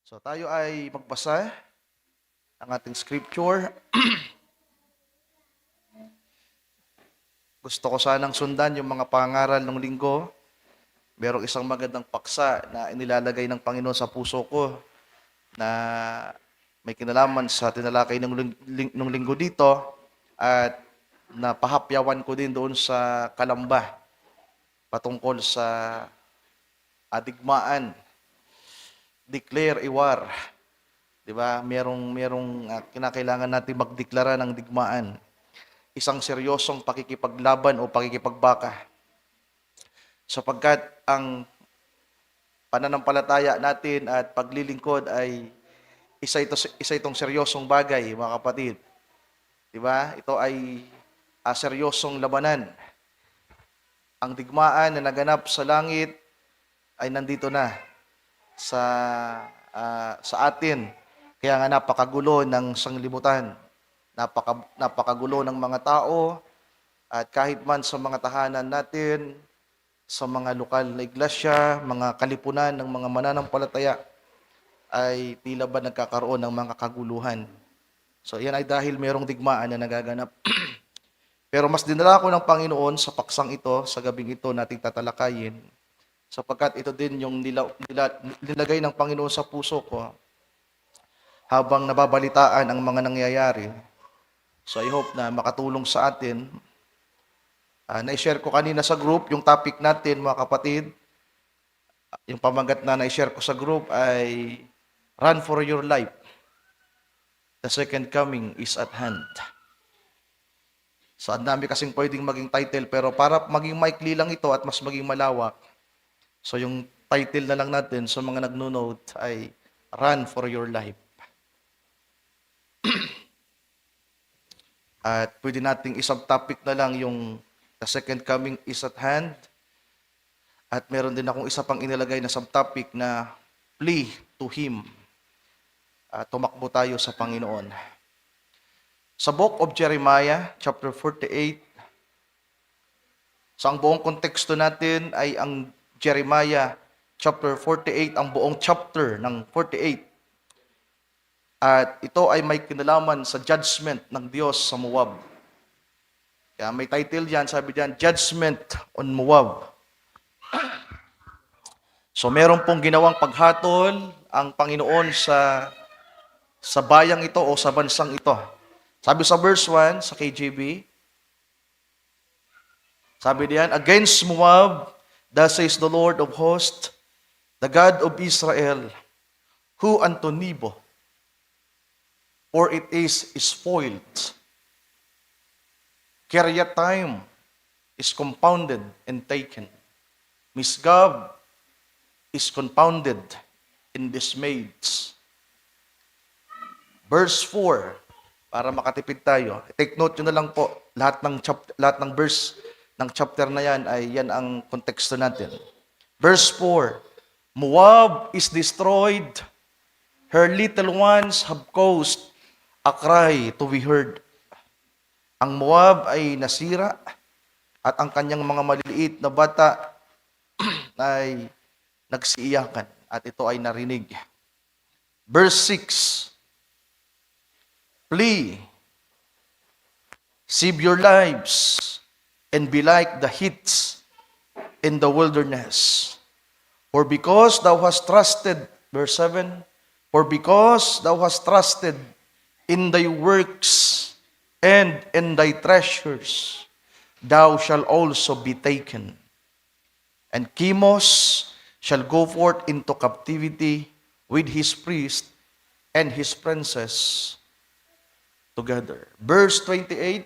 So tayo ay magbasa ng ating scripture. Gusto ko sanang sundan yung mga pangaral ng linggo. Merong isang magandang paksa na inilalagay ng Panginoon sa puso ko na may kinalaman sa tinalakay ng linggo dito at napahapyawan ko din doon sa Kalamba patungkol sa adigmaan. Declare a war. 'Di ba? Merong kinakailangan natin magdeklara ng digmaan. Isang seryosong pakikipaglaban o pakikipagbaka. Sapagkat ang pananampalataya natin at paglilingkod ay isa itong seryosong bagay, mga kapatid. 'Di ba? Ito ay seryosong labanan. Ang digmaan na naganap sa langit ay nandito na sa atin. Kaya nga napakagulo ng sanglibutan. Napakagulo ng mga tao at kahit man sa mga tahanan natin, sa mga lokal na iglesia, mga kalipunan ng mga mananampalataya, ay tila ba nagkakaroon ng mga kaguluhan. So yan ay dahil merong digmaan na nagaganap. Pero mas dinala ko ng Panginoon sa paksang ito, sa gabing ito nating tatalakayin, sapagkat ito din yung nilagay ng Panginoon sa puso ko habang nababalitaan ang mga nangyayari. So I hope na makatulong sa atin. Na-share ko kanina sa group yung topic natin, mga kapatid. Yung pamagat na na-share ko sa group ay Run for your life. The second coming is at hand. So ang dami kasing pwedeng maging title, pero para maging maikli lang ito at mas maging malawak, so yung title na lang natin sa mga nagno-note ay Run for your life. At pwede nating isang-topic na lang yung The second coming is at hand. At meron din akong isa pang inilagay na subtopic na Flee to Him. Tumakbo tayo sa Panginoon. Sa book of Jeremiah, chapter 48, sa ang buong konteksto natin ay ang Jeremiah chapter 48, ang buong chapter ng 48. At ito ay may kinalaman sa judgment ng Diyos sa Moab. Kaya may title yan, sabi diyan, Judgment on Moab. So meron pong ginawang paghatol ang Panginoon sa bayang ito o sa bansang ito. Sabi sa verse 1 sa KJV, sabi diyan, Against Moab, thus says the Lord of hosts, the God of Israel, who unto Nebo, for it is spoiled. Kiriathaim is compounded and taken. Misgab is confounded and dismayed. Verse 4, para makatipid tayo. Take note nyo na lang po, lahat ng verse ng chapter na yan ay yan ang konteksto natin. Verse 4, Moab is destroyed, her little ones have caused a cry to be heard. Ang Moab ay nasira at ang kanyang mga maliliit na bata ay nagsiiyakan at ito ay narinig. Verse 6, Flee, save your lives, and be like the heats in the wilderness. For because thou hast trusted, verse 7, for because thou hast trusted in thy works and in thy treasures, thou shalt also be taken. And Chemos shall go forth into captivity with his priest and his princes together. Verse 28,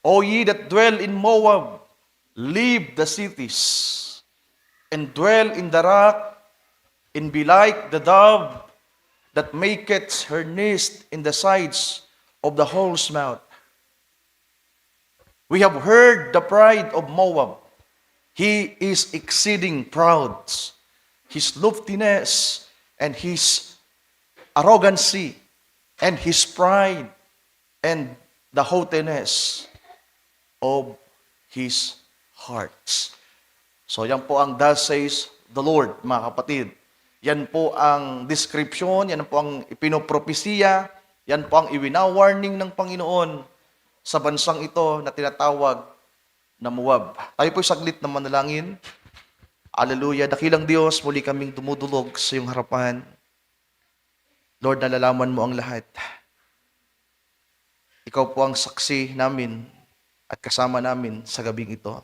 O ye that dwell in Moab, leave the cities, and dwell in the rock, and be like the dove that maketh her nest in the sides of the whole's mouth. We have heard the pride of Moab. He is exceeding proud. His loftiness and his arrogancy and his pride and the haughtiness of his hearts. So yan po ang thus says the Lord, mga kapatid. Yan po ang description, yan po ang ipinopropesiya, yan po ang iwina-warning ng Panginoon sa bansang ito na tinatawag na Moab. Tayo po saglit na manalangin. Hallelujah. Dakilang Diyos, muli kaming dumudulog sa iyong harapan. Lord, nalalaman mo ang lahat. Ikaw po ang saksi namin at kasama namin sa gabing ito.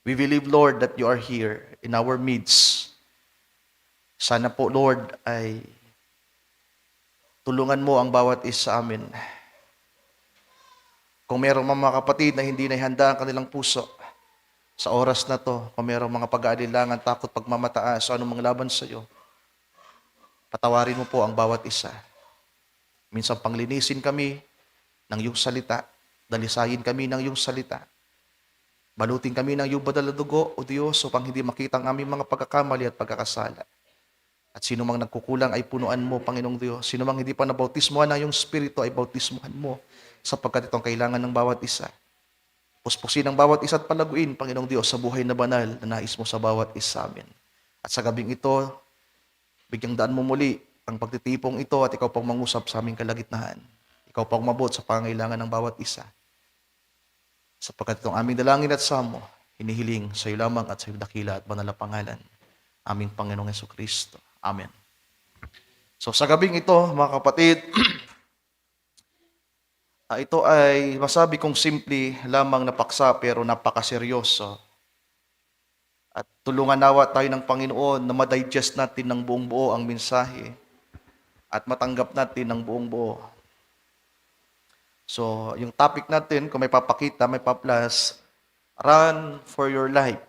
We believe, Lord, that you are here in our midst. Sana po, Lord, ay tulungan mo ang bawat isa sa amin. Kung mayroong mga kapatid na hindi naihanda ang kanilang puso sa oras na to, kung mayroong mga pag-aalilangan, takot, pagmamataas, o anong mga laban sa iyo, patawarin mo po ang bawat isa. Minsan panglinisin kami ng iyong salita, dalisayin kami ng iyong salita, balutin kami ng iyong badal na dugo, o Diyos, upang hindi makita ang aming mga pagkakamali at pagkakasala. At sino mang nagkukulang ay punuan mo, Panginoong Diyos. Sino mang hindi pa nabautismuhan ng iyong Espiritu ay bautismuhan mo, sapagkat itong kailangan ng bawat isa. Puspusin ang bawat isa at palaguin, Panginoong Diyos, sa buhay na banal na nais mo sa bawat isa amin. At sa gabing ito, bigyang daan mo muli ang pagtitipong ito at ikaw pang mangusap sa aming kalagitnaan. Ikaw pang umabot sa pangailangan ng bawat isa. Sapagkat itong aming dalangin at samo, hinihiling sa iyo lamang at sa iyo dakila at banal na pangalan. Aming Panginoong Jesucristo. Amen. So sa gabing ito, mga kapatid, ito ay masabi kong simple lamang na paksa pero napakaseryoso. At tulungan nawa tayo ng Panginoon na ma-digest natin ng buong buo ang mensahe at matanggap natin ng buong buo. So, yung topic natin, kung may papakita, may pa-plus, run for your life.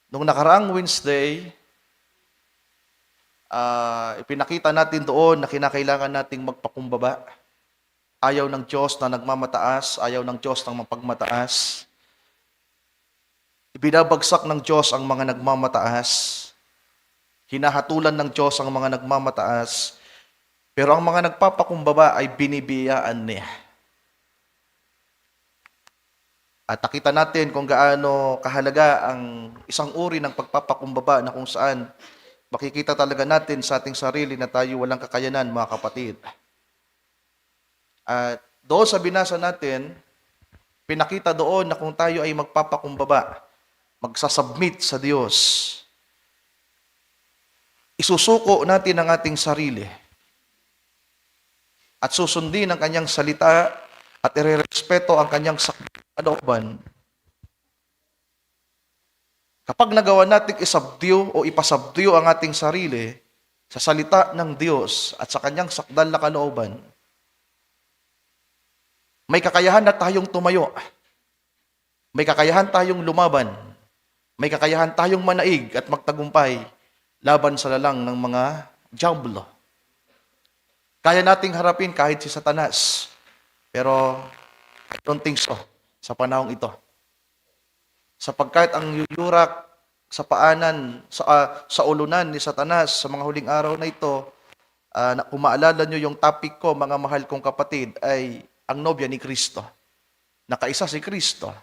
Nung nakaraang Wednesday, ipinakita natin doon na kinakailangan nating magpakumbaba. Ayaw ng Diyos na nagmamataas, ayaw ng Diyos ng mapagmataas. Ibinabagsak ng Diyos ang mga nagmamataas. Hinahatulan ng Diyos ang mga nagmamataas. Pero ang mga nagpapakumbaba ay binibiyaan niya. At nakita natin kung gaano kahalaga ang isang uri ng pagpapakumbaba na kung saan makikita talaga natin sa ating sarili na tayo walang kakayanan, mga kapatid. At doon sa binasa natin, pinakita doon na kung tayo ay magpapakumbaba, magsasubmit sa Diyos, isusuko natin ang ating sarili at susundin ang kanyang salita at irerespeto ang kanyang kalooban. Kapag nagawa natin isubdue o ipasubdue ang ating sarili sa salita ng Diyos at sa kanyang sakdal na kalooban, may kakayahan na tayong tumayo. May kakayahan tayong lumaban. May kakayahan tayong manaig at magtagumpay laban sa lalang ng mga diablo. Kaya nating harapin kahit si Satanas. Pero I don't think so sa panahong ito. Sapagkat ang yuyurak sa paanan, sa ulunan ni Satanas sa mga huling araw na ito, kung maalala nyo yung topic ko, mga mahal kong kapatid, ay ang nobya ni Kristo. Nakaisa si Kristo.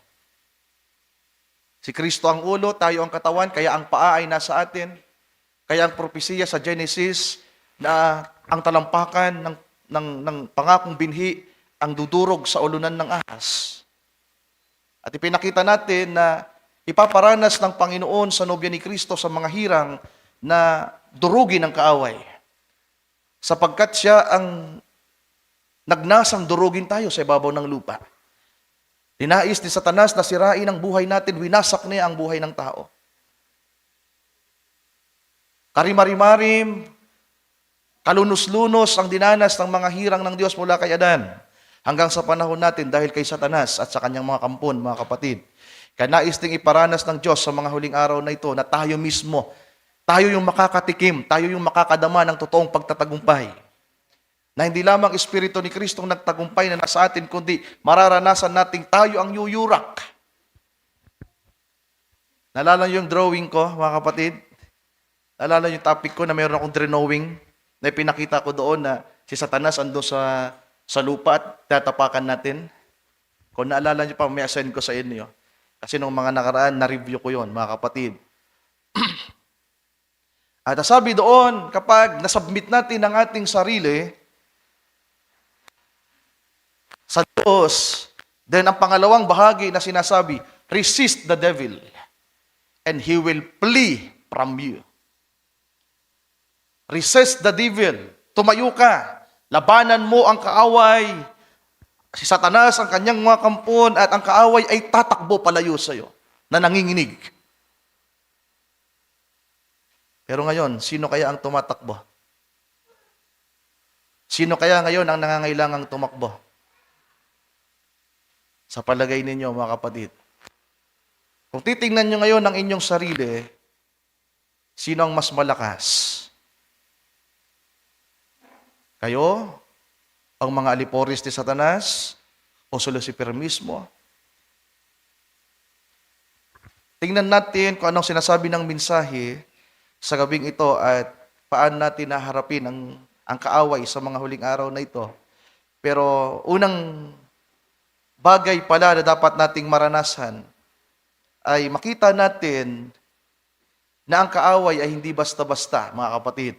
Si Kristo ang ulo, tayo ang katawan, kaya ang paa ay nasa atin. Kaya ang propesiya sa Genesis na ang talampakan ng pangakong binhi ang dudurog sa ulunan ng ahas. At ipinakita natin na ipaparanas ng Panginoon sa nobya ni Kristo sa mga hirang na durugin ang kaaway. Sapagkat siya ang nagnasang durugin tayo sa ibabaw ng lupa. Dinais ni Satanas na sirain ang buhay natin, winasak niya ang buhay ng tao. Karimarimarim, kalunos-lunos ang dinanas ng mga hirang ng Diyos mula kay Adan hanggang sa panahon natin dahil kay Satanas at sa kanyang mga kampon, mga kapatid. Kaya nais ding iparanas ng Diyos sa mga huling araw na ito na tayo mismo, tayo yung makakatikim, tayo yung makakadama ng totoong pagtatagumpay. Na hindi lamang Espiritu ni Kristo ang nagtagumpay na nasa atin, kundi mararanasan nating tayo ang yuyurak. Naalala niyo yung drawing ko, mga kapatid? Naalala niyo yung topic ko na mayroon akong drawing na ipinakita ko doon na si Satanas ando sa lupa at tatapakan natin? Kung naalala niyo pa, may assign ko sa inyo. Kasi nung mga nakaraan, na-review ko yon mga kapatid. At sabi doon, kapag nasubmit natin ang ating sarili sa Diyos, then ang pangalawang bahagi na sinasabi, resist the devil and he will flee from you. Resist the devil. Tumayo ka. Labanan mo ang kaaway. Si Satanas ang kanyang mga kampon at ang kaaway ay tatakbo palayo sa iyo na nanginginig. Pero ngayon, sino kaya ang tumatakbo? Sino kaya ngayon ang nangangailangang tumakbo? Sa palagay ninyo, mga kapatid. Kung titingnan nyo ngayon ang inyong sarili, sino ang mas malakas? Kayo? Ang mga aliporis ni Satanas? O si Lucifer mismo? Tingnan natin kung anong sinasabi ng mensahe sa gabing ito at paano natin naharapin ang kaaway sa mga huling araw na ito. Pero unang bagay pala na dapat nating maranasan ay makita natin na ang kaaway ay hindi basta-basta, mga kapatid.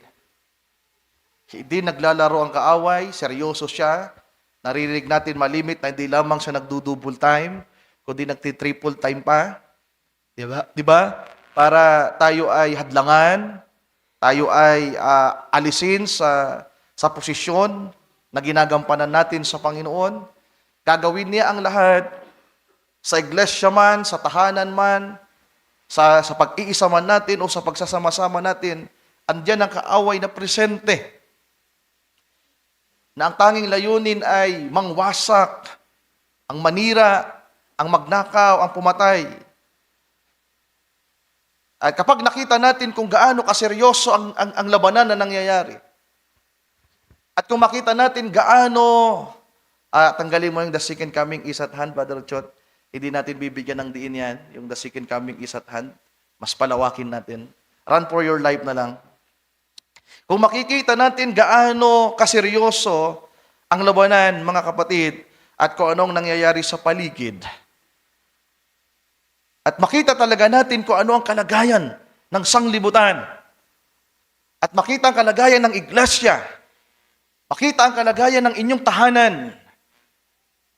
Hindi naglalaro ang kaaway, seryoso siya. Naririnig natin malimit na hindi lamang siya nagdo-double time, kundi nagti-triple time pa. Diba? Para tayo ay hadlangan, tayo ay alisin sa posisyon na ginagampanan natin sa Panginoon. Gagawin niya ang lahat sa iglesia man, sa tahanan man, sa pag-iisa man natin o sa pagsasama-sama natin. Andiyan ang kaaway na presente. Na ang tanging layunin ay mangwasak, ang manira, ang magnakaw, ang pumatay. At kapag nakita natin kung gaano kaseryoso ang labanan na nangyayari, at kung makita natin gaano, tanggalin mo yung the second coming is at hand, Brother Chot, hindi natin bibigyan ng diin yan, yung the second coming is at hand, mas palawakin natin. Run for your life na lang. Kung makikita natin gaano kaseryoso ang labanan, mga kapatid, at kung anong nangyayari sa paligid, at makita talaga natin kung ano ang kalagayan ng sanglibutan, at makita ang kalagayan ng iglesia, makita ang kalagayan ng inyong tahanan,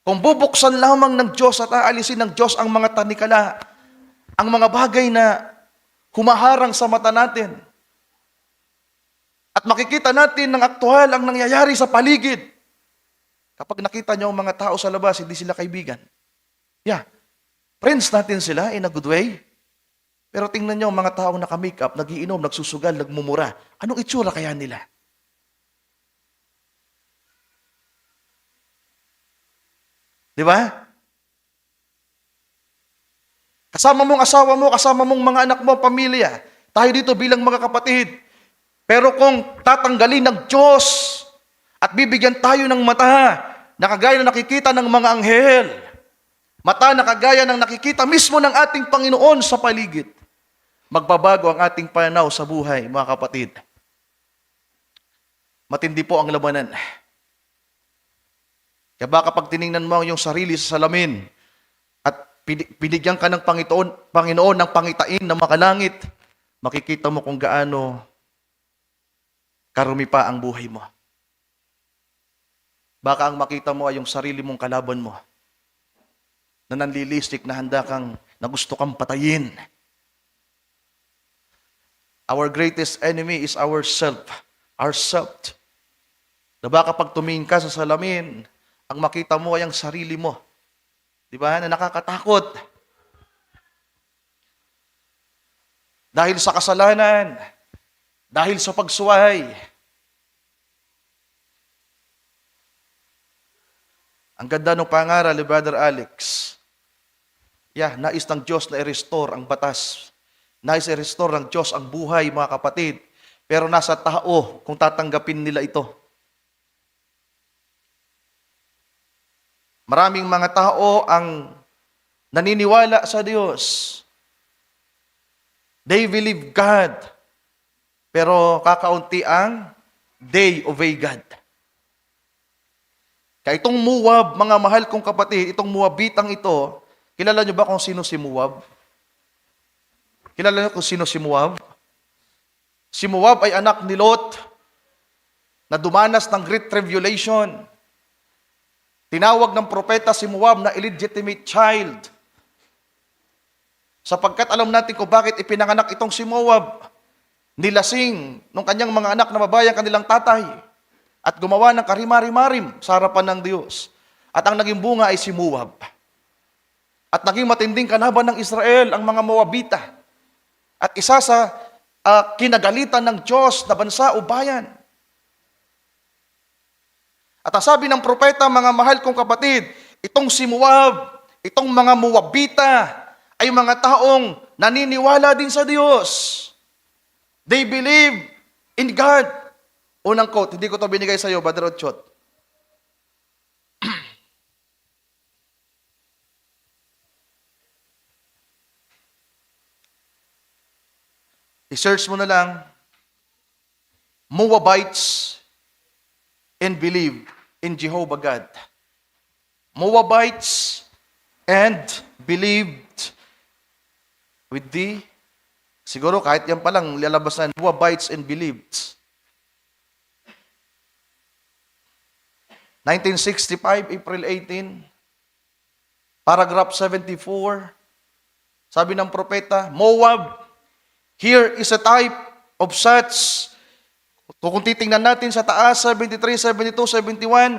kung bubuksan lamang ng Diyos at aalisin ng Diyos ang mga tanikala, ang mga bagay na humaharang sa mata natin, at makikita natin ng aktual ang nangyayari sa paligid. Kapag nakita nyo ang mga tao sa labas, hindi sila kaibigan. Yeah, friends natin sila in a good way. Pero tingnan nyo ang mga taong naka-makeup, nagiinom, nagsusugal, nagmumura. Anong itsura kaya nila? Di ba? Kasama mong asawa mo, kasama mong mga anak mo, pamilya. Tayo dito bilang mga kapatid. Pero kung tatanggalin ng Diyos at bibigyan tayo ng mata na kagaya na nakikita ng mga anghel, mata na kagaya ng nakikita mismo ng ating Panginoon sa paligid, magbabago ang ating pananaw sa buhay, mga kapatid. Matindi po ang labanan. Kaya baka pag tiningnan mo yung sarili sa salamin at binigyan ka ng Panginoon ng pangitain na makalangit, makikita mo kung gaano karumi pa ang buhay mo. Baka ang makita mo ay yung sarili mong kalaban mo na nanlilistik na handa kang, na gusto kang patayin. Our greatest enemy is ourself. Ourself. Na baka pag tumingin ka sa salamin, ang makita mo ay ang sarili mo. Di ba? Na nakakatakot. Dahil sa kasalanan, dahil sa pagsuway. Ang ganda ng pangaral ni Brother Alex. Nais ng Diyos na i-restore ang batas. Nais i-restore ng Diyos ang buhay, mga kapatid. Pero nasa tao kung tatanggapin nila ito. Maraming mga tao ang naniniwala sa Diyos. They believe God. Pero kakaunti ang they obey God. Kaya itong Moab, mga mahal kong kapatid, itong Moabitang ito, Kilala niyo ba kung sino si Moab? Kilala niyo kung sino si Moab? Si Moab ay anak ni Lot na dumanas ng Great Tribulation. Tinawag ng propeta si Moab na illegitimate child. Sapagkat alam natin kung bakit ipinanganak itong si Moab. Nilasing nung kanyang mga anak na babae ang kanilang tatay at gumawa ng karimari-marim sa harapan ng Diyos. At ang naging bunga ay si Moab. At naging matinding kanaban ng Israel ang mga Moabita. At isa sa kinagalitan ng Diyos na bansa o bayan. At ang sabi ng propeta, mga mahal kong kapatid, itong si Moab, itong mga Moabita, ay mga taong naniniwala din sa Diyos. They believe in God. Unang quote, hindi ko ito binigay sa iyo, Brother Otchot. I-search mo na lang, Moabites and believe in Jehovah God. Moabites and believed with the, siguro kahit yan pa lang, lalabas na, Moabites and believed. 1965, April 18, paragraph 74, sabi ng propeta, Moab, here is a type of such. Kung titingnan natin sa taas, 73, 72, 71,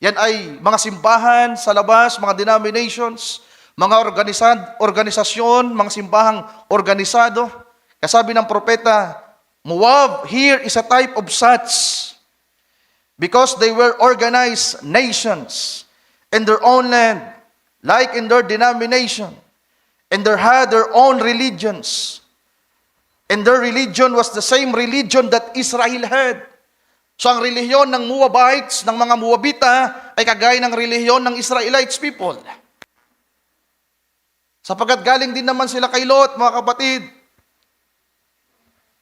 yan ay mga simbahan sa labas, mga denominations, mga organisasyon, mga simbahang organisado. Kasabi ng propeta, Moab, here is a type of such. Because they were organized nations in their own land, like in their denomination, and they had their own religions. And their religion was the same religion that Israel had. So ang relihiyon ng Moabites, ng mga Moabita, ay kagaya ng relihiyon ng Israelites people. Sapagkat galing din naman sila kay Lot, mga kapatid.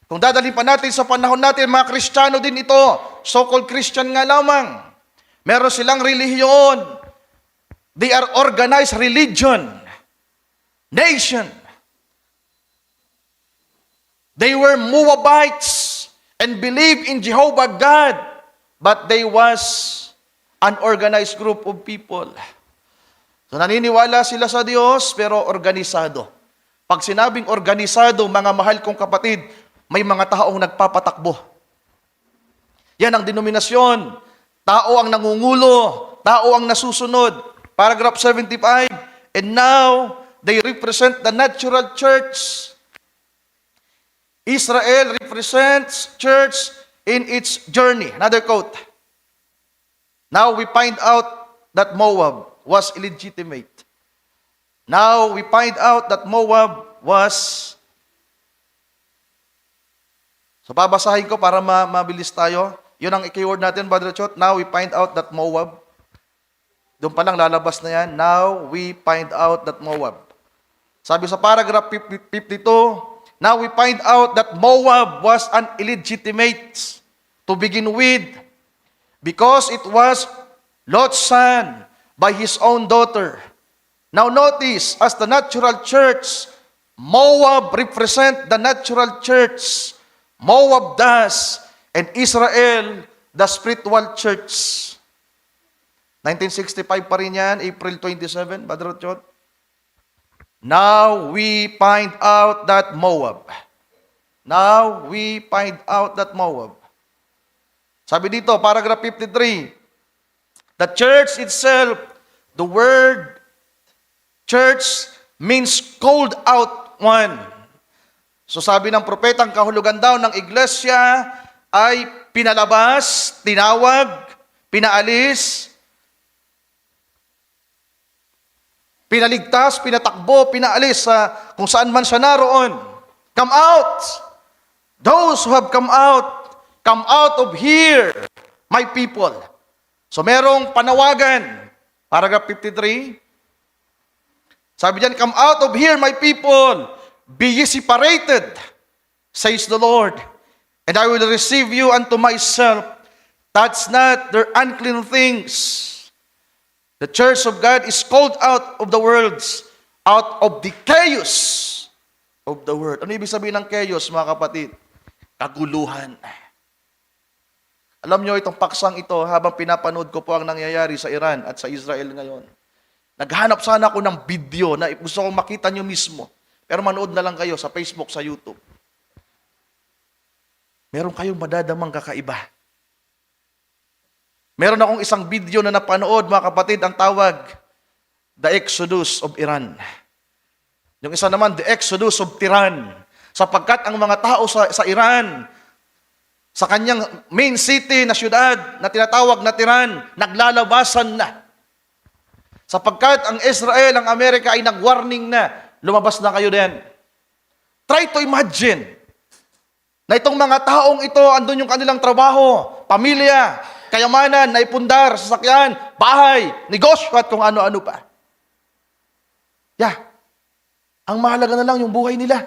Kung dadalhin pa natin sa panahon natin, mga Kristiyano din ito, so-called Christian nga lamang. Meron silang relihiyon. They are organized religion, nation. They were Moabites and believed in Jehovah God, but they was an organized group of people. So naniniwala sila sa Diyos, pero organisado. Pag sinabing organisado, mga mahal kong kapatid, may mga taong nagpapatakbo. Yan ang denominasyon. Tao ang nangungulo, tao ang nasusunod. Paragraph 75, and now they represent the natural church. Israel represents church in its journey. Another quote. Now we find out that Moab was illegitimate. Now we find out that Moab was... So babasahin ko para mabilis tayo. Yun ang keyword natin, Brother Chot. Now we find out that Moab. Doon pa lang lalabas na yan. Now we find out that Moab. Sabi sa paragraph 52, now we find out that Moab was an illegitimate to begin with because it was Lot's son by his own daughter. Now notice, as the natural church, Moab represent the natural church. Moab does, and Israel, the spiritual church. 1965 pa rin yan, April 27, Brother Chot. Now we find out that Moab. Now we find out that Moab. Sabi dito, paragraph 53, the church itself, the word church means called out one. So sabi ng propeta, ang kahulugan daw ng iglesia ay pinalabas, tinawag, pinaalis, pinaligtas, pinatakbo, pinaalis sa kung saan man siya naroon. Come out! Those who have come out of here, my people. So merong panawagan, paragraph 53. Sabi diyan, come out of here, my people. Be ye separated, says the Lord, and I will receive you unto myself. Touch not their unclean things. The church of God is called out of the world's out of the chaos of the world. Ano ibig sabihin ng chaos, mga kapatid? Kaguluhan. Alam nyo, itong paksang ito, habang pinapanood ko po ang nangyayari sa Iran at sa Israel ngayon, naghanap sana ako ng video na gusto kong makita nyo mismo. Pero manood na lang kayo sa Facebook, sa YouTube. Meron kayong madadamang kakaiba. Meron akong isang video na napanood, mga kapatid, ang tawag, The Exodus of Iran. Yung isa naman, The Exodus of Tehran. Sapagkat ang mga tao sa Iran, sa kanyang main city na syudad na tinatawag na Tehran, naglalabasan na. Sapagkat ang Israel, ang Amerika ay nag-warning na, lumabas na kayo din. Try to imagine na itong mga taong ito, andun yung kanilang trabaho, pamilya, kayamanan, naipundar, sasakyan, bahay, negosyo at kung ano-ano pa. Ang mahalaga na lang yung buhay nila.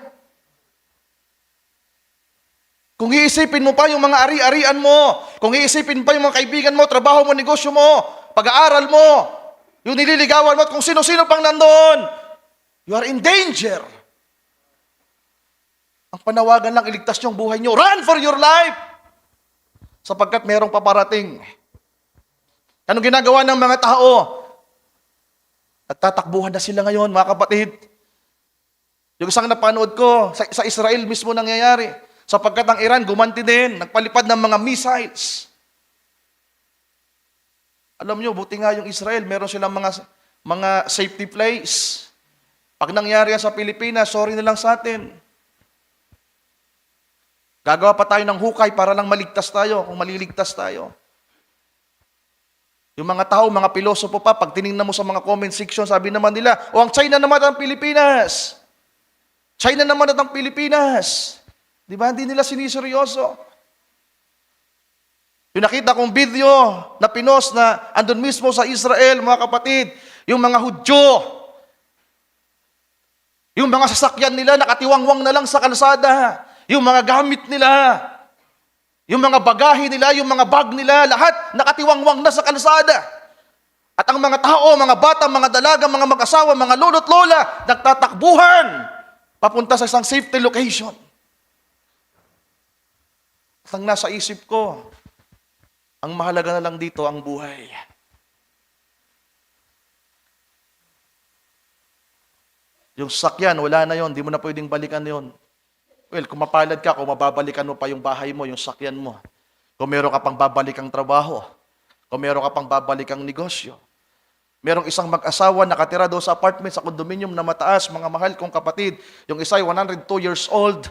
Kung iisipin mo pa yung mga ari-arian mo, kung iisipin pa yung mga kaibigan mo, trabaho mo, negosyo mo, pag-aaral mo, yung nililigawan mo at kung sino-sino pang nandoon, you are in danger. Ang panawagan lang, iligtas yung buhay nyo. Run for your life! Sapagkat merong paparating. Anong ginagawa ng mga tao? At tatakbuhan na sila ngayon, mga kapatid. Yung isang napanood ko, sa Israel mismo nangyayari. Sapagkat ang Iran gumanti din, nagpalipad ng mga missiles. Alam nyo, buti nga yung Israel, meron silang mga safety place. Pag nangyari yan sa Pilipinas, sorry na lang sa atin. Gagawa pa tayo ng hukay para lang maligtas tayo, kung maliligtas tayo. Yung mga tao, mga pilosopo pa, pag tinignan mo sa mga comment section, sabi naman nila, ang China naman at ang Pilipinas. China naman at ang Pilipinas. Di ba? Hindi nila siniseryoso. Yung nakita kong video na pinost na andun mismo sa Israel, mga kapatid, yung mga Hudyo, yung mga sasakyan nila nakatiwangwang na lang sa kalsada, yung mga gamit nila, yung mga bagahe nila, yung mga bag nila, lahat nakatiwangwang na sa kalsada. At ang mga tao, mga bata, mga dalaga, mga mag-asawa, mga lolo't lola, nagtatakbuhan papunta sa isang safety location. At ang nasa isip ko, ang mahalaga na lang dito ang buhay. Yung sakyan, wala na yon, di mo na pwedeng balikan yon. Well, kung mapalad ka, kung mababalikan mo pa yung bahay mo, yung sakyan mo. Kung meron ka pang babalikang trabaho, kung meron ka pang babalikang negosyo. Merong isang mag-asawa nakatira doon sa apartment, sa condominium na mataas, mga mahal kong kapatid. Yung isa ay 102 years old.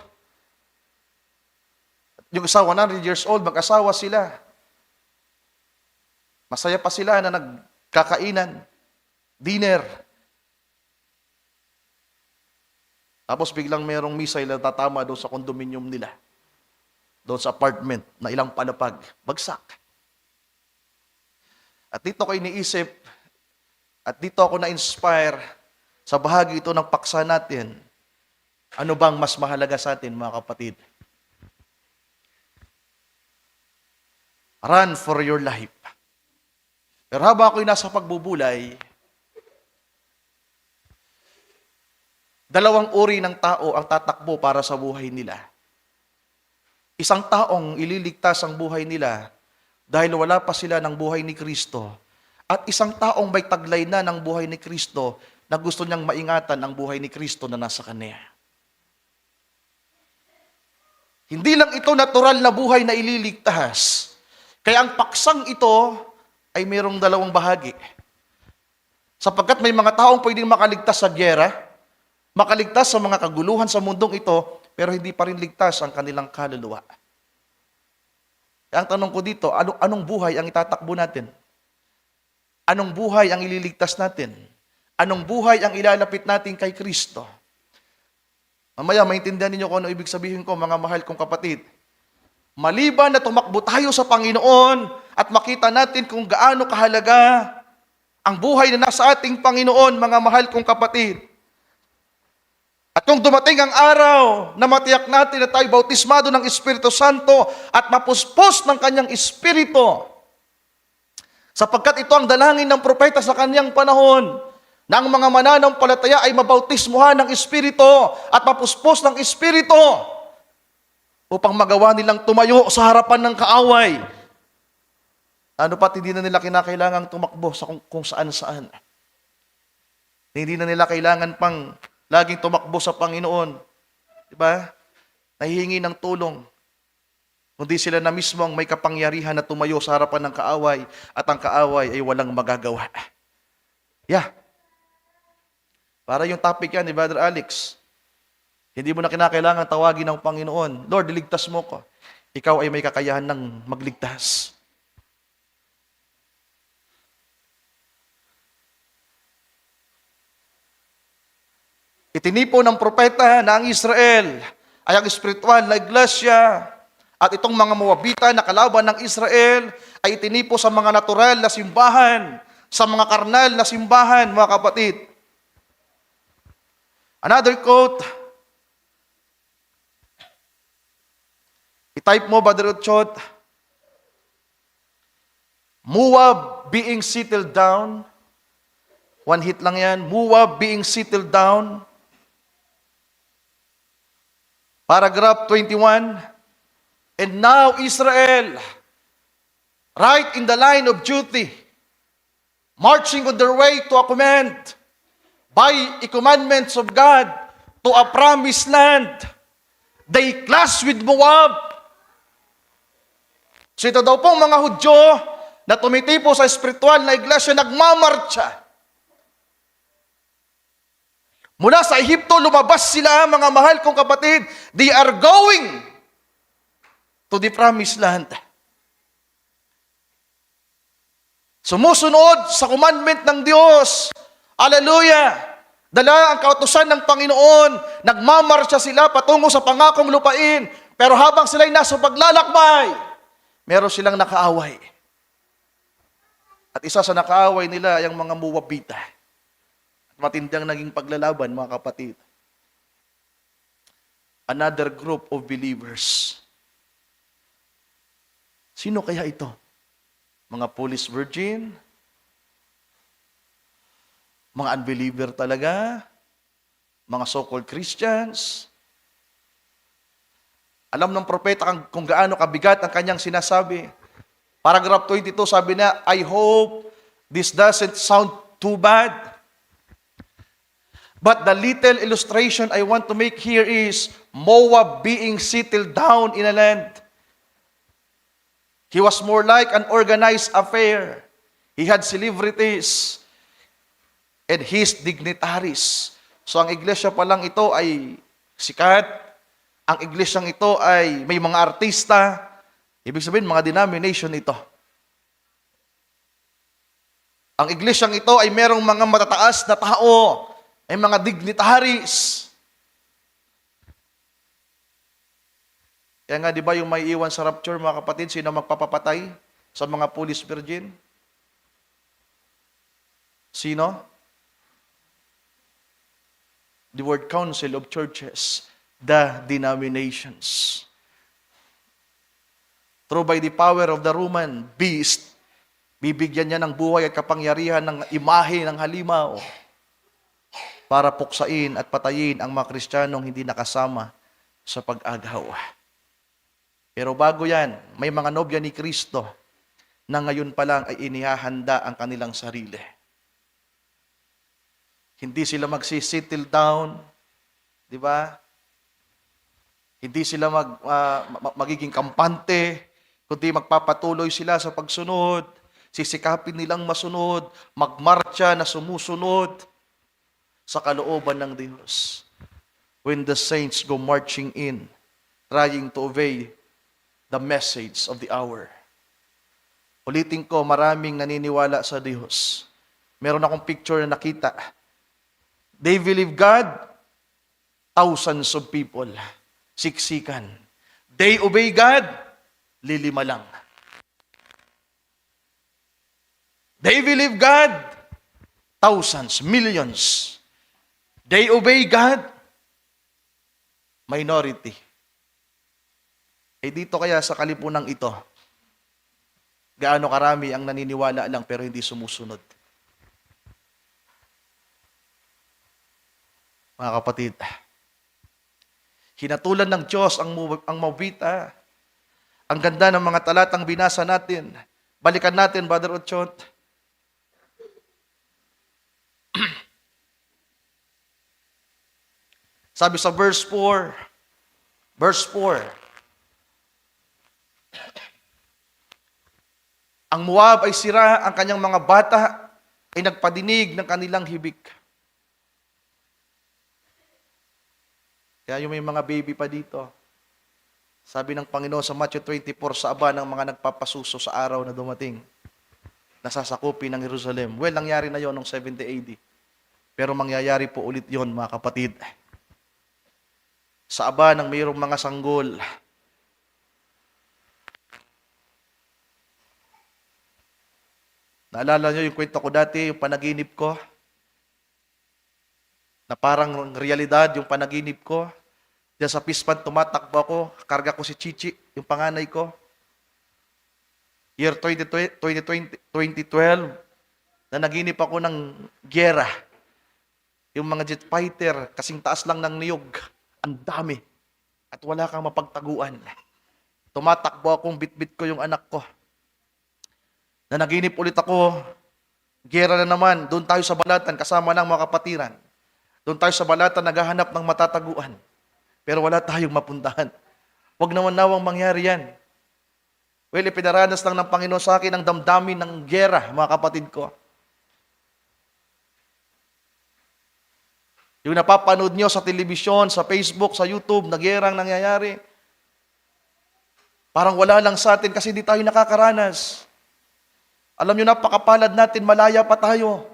Yung isa 100 years old, mag-asawa sila. Masaya pa sila na nagkakainan, dinner. Tapos biglang merong missile na tatama doon sa condominium nila. Doon sa apartment na ilang palapag. Bagsak. At dito ko iniisip, at dito ako na-inspire sa bahagi ito ng paksa natin. Ano bang mas mahalaga sa atin, mga kapatid? Run for your life. Pero habang ako'y nasa pagbubulay, dalawang uri ng tao ang tatakbo para sa buhay nila. Isang taong ililigtas ang buhay nila dahil wala pa sila ng buhay ni Kristo. At isang taong may taglay na ng buhay ni Kristo na gusto niyang maingatan ang buhay ni Kristo na nasa kanya. Hindi lang ito natural na buhay na ililigtas. Kaya ang paksang ito ay mayroong dalawang bahagi. Sapagkat may mga taong pwedeng makaligtas sa gyera, makaligtas sa mga kaguluhan sa mundong ito, pero hindi pa rin ligtas ang kanilang kaluluwa. Kaya ang tanong ko dito, anong buhay ang itatakbo natin? Anong buhay ang ililigtas natin? Anong buhay ang ilalapit natin kay Kristo? Mamaya, maintindihan ninyo kung ano ibig sabihin ko, mga mahal kong kapatid. Maliban na tumakbo tayo sa Panginoon at makita natin kung gaano kahalaga ang buhay na nasa ating Panginoon, mga mahal kong kapatid. At kung dumating ang araw na matiyak natin na tayo bautismado ng Espiritu Santo at mapuspos ng kanyang Espiritu, sapagkat ito ang dalangin ng propeta sa kanyang panahon, na ang mga mananampalataya ay mabautismuhan ng Espiritu at mapuspos ng Espiritu upang magawa nilang tumayo sa harapan ng kaaway. Ano pat, hindi na nila kinakailangang tumakbo sa kung saan-saan. Hindi na nila kailangan pang laging tumakbo sa Panginoon. Diba? Nahihingi ng tulong. Kundi sila na mismo ang may kapangyarihan na tumayo sa harapan ng kaaway at ang kaaway ay walang magagawa. Yeah. Para yung topic yan ni Brother Alex. Hindi mo na kinakailangan tawagin ng Panginoon, Lord, iligtas mo ko. Ikaw ay may kakayahan ng magligtas. Itinipo ng propeta na ang Israel ay ang espiritual na iglesia at itong mga Moabita na kalaban ng Israel ay itinipo sa mga natural na simbahan, sa mga karnal na simbahan, mga kapatid. Another quote, i-type mo, Brother Uchot, Moab being settled down, one hit lang yan, Moab being settled down, paragraph 21, and now Israel, right in the line of duty, marching on their way to a command, by the commandments of God, to a promised land, they clash with Moab. So ito daw pong mga Hudyo na tumitipo sa espiritual na iglesia, nagmamarcha. Mula sa Ehipto, lumabas sila, mga mahal kong kapatid. They are going to the promised land. Sumusunod sa commandment ng Diyos. Hallelujah! Dala ang kautusan ng Panginoon. Nagmamarcha sila patungo sa pangakong lupain. Pero habang sila'y nasa paglalakbay, meron silang nakaaway. At isa sa nakaaway nila ay ang mga Moabita. Matindang naging paglalaban, mga kapatid. Another group of believers. Sino kaya ito? Mga police virgin? Mga unbeliever talaga? Mga so-called Christians? Alam ng propeta kung gaano kabigat ang kanyang sinasabi. Paragraph 22, sabi na, I hope this doesn't sound too bad. But the little illustration I want to make here is Moab being settled down in a land. He was more like an organized affair. He had celebrities and his dignitaries. So ang iglesia pa lang ito ay sikat. Ang iglesyang ito ay may mga artista. Ibig sabihin, mga denomination ito. Ang iglesyang ito ay merong mga matataas na tao. Ay mga dignitaries. Kaya nga, di ba yung may iwan sa rapture, mga kapatid, sino magpapapatay sa mga police virgin? Sino? The Word Council of Churches, the denominations. Through by the power of the Roman beast, bibigyan niya ng buhay at kapangyarihan ng imahe ng halimaw para puksain at patayin ang mga Kristiyanong hindi nakasama sa pag-agaw. Pero bago yan, may mga nobya ni Kristo na ngayon pa lang ay inihahanda ang kanilang sarili. Hindi sila magsisettle down, di ba? Hindi sila magiging kampante, kundi magpapatuloy sila sa pagsunod, sisikapin nilang masunod, magmarcha na sumusunod sa kalooban ng Diyos. When the saints go marching in, trying to obey the message of the hour. Ulitin ko, maraming naniniwala sa Diyos. Meron akong picture na nakita. They believe God, thousands of people, siksikan. They obey God, lilima lang. They believe God, thousands, millions. They obey God, minority. Eh dito kaya sa kalipunang ito, gaano karami ang naniniwala lang pero hindi sumusunod. mga kapatid. Hinatulan ng Diyos ang Moabita. Ang ganda ng mga talatang binasa natin. Balikan natin, Brother Ochot. Sabi sa verse 4, ang Moab ay sira, ang kanyang mga bata ay nagpadinig ng kanilang hibik. Kaya yung may mga baby pa dito, sabi ng Panginoon sa Matthew 24, sa aba ng mga nagpapasuso sa araw na dumating, nasasakupin ng Jerusalem. Well, nangyari na yon noong 70 AD. Pero mangyayari po ulit yon, mga kapatid. Sa aba ng mayroong mga sanggol, naalala nyo yung kwento ko dati, yung panaginip ko? Na parang realidad yung panaginip ko. Diyan sa Pispan, tumatakbo ako. Karga ko si Chichi, yung panganay ko. Year 2012, na naginip ako ng gyera. Yung mga jet fighter, kasing taas lang ng niyog. Ang dami. At wala kang mapagtaguan. Tumatakbo akong bitbit ko yung anak ko. Na naginip ulit ako, gera na naman, doon tayo sa balatan, kasama ng mga kapatiran. Doon tayo sa balatan, naghahanap ng matataguan. Pero wala tayong mapuntahan. Huwag naman nawang mangyari yan. Well, ipinaranas lang ng Panginoon sa akin ang damdamin ng gera, mga kapatid ko. Yung napapanood nyo sa telebisyon, sa Facebook, sa YouTube, na gerang nangyayari. Parang wala lang sa atin kasi hindi tayo nakakaranas. Alam nyo, napakapalad natin, malaya pa tayo.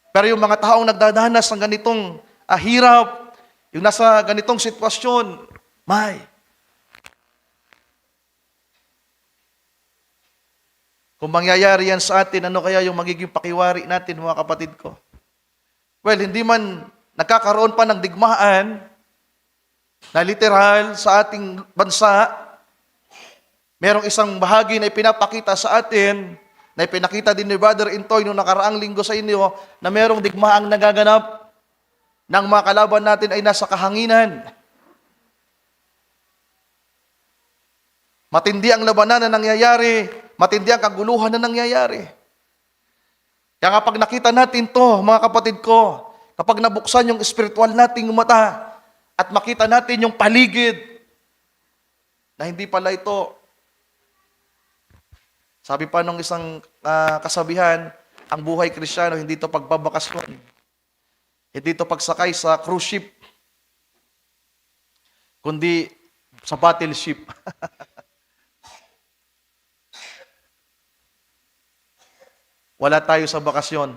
Pero yung mga taong nagdadanas ng ganitong hirap, yung nasa ganitong sitwasyon, kung mangyayari yan sa atin, ano kaya yung magiging pakiwari natin, mga kapatid ko? Well, hindi man nagkakaroon pa ng digmaan na literal sa ating bansa, merong isang bahagi na ipinapakita sa atin, na ipinakita din ni Brother Intoy noong nakaraang linggo sa inyo, na merong digmaang nagaganap ng mga kalaban natin ay nasa kahanginan. Matindi ang labanan na nangyayari, matindi ang kaguluhan na nangyayari. Kaya kapag nakita natin to, mga kapatid ko, kapag nabuksan yung spiritual nating mata at makita natin yung paligid na hindi pala ito. Sabi pa nung isang kasabihan, ang buhay Kristiyano, hindi ito pagbabakasyon. Hindi ito pagsakay sa cruise ship, kundi sa battleship. Wala tayo sa bakasyon.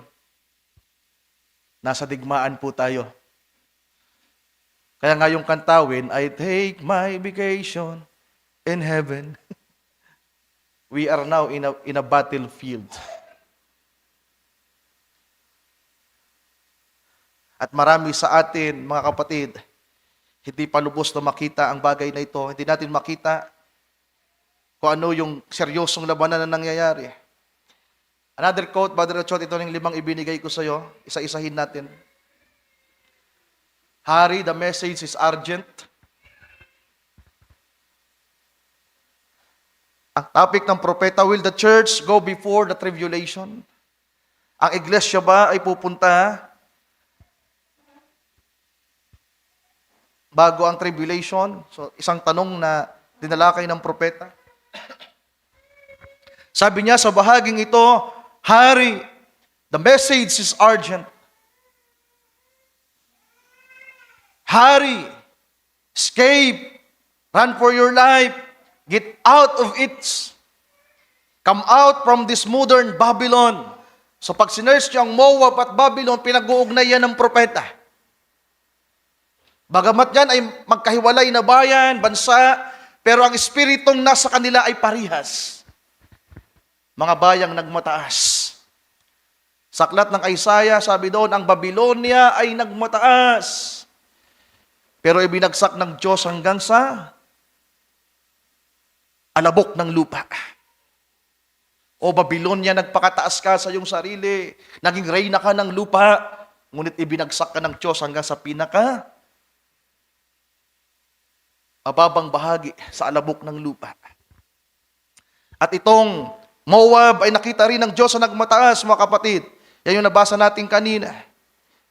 Nasa digmaan po tayo. Kaya nga yung kantawin, I take my vacation in heaven. We are now in a battlefield. At marami sa atin, mga kapatid, hindi pa lubos na makita ang bagay na ito. Hindi natin makita kung ano yung seryosong labanan na nangyayari. Another quote, Brother Ochot, ito yung 5 ibinigay ko sa iyo. Isa-isahin natin. Hari, the message is urgent. Ang topic ng propeta, will the church go before the tribulation? Ang iglesia ba ay pupunta bago ang tribulation? So, isang tanong na dinalakay ng propeta. Sabi niya sa bahaging ito, Hari, the message is urgent. Hari, escape, run for your life, get out of it. Come out from this modern Babylon. So pag sinerge niyo ang Moab at Babylon, pinag-uugnayan ng propeta. Bagamat yan ay magkahiwalay na bayan, bansa, pero ang espiritong nasa kanila ay parihas. Mga bayang nagmataas. Sa aklat ng Isaiah, sabi doon, ang Babylonia ay nagmataas. Pero ibinagsak ng Diyos hanggang sa alabok ng lupa. O Babylonia, nagpakataas ka sa iyong sarili. Naging reyna ka ng lupa. ngunit ibinagsak ka ng Diyos hanggang sa pinaka mababang bahagi sa alabok ng lupa. At itong Moab ay nakita rin ng Diyos na nagmataas, mga kapatid. Yan yung nabasa natin kanina.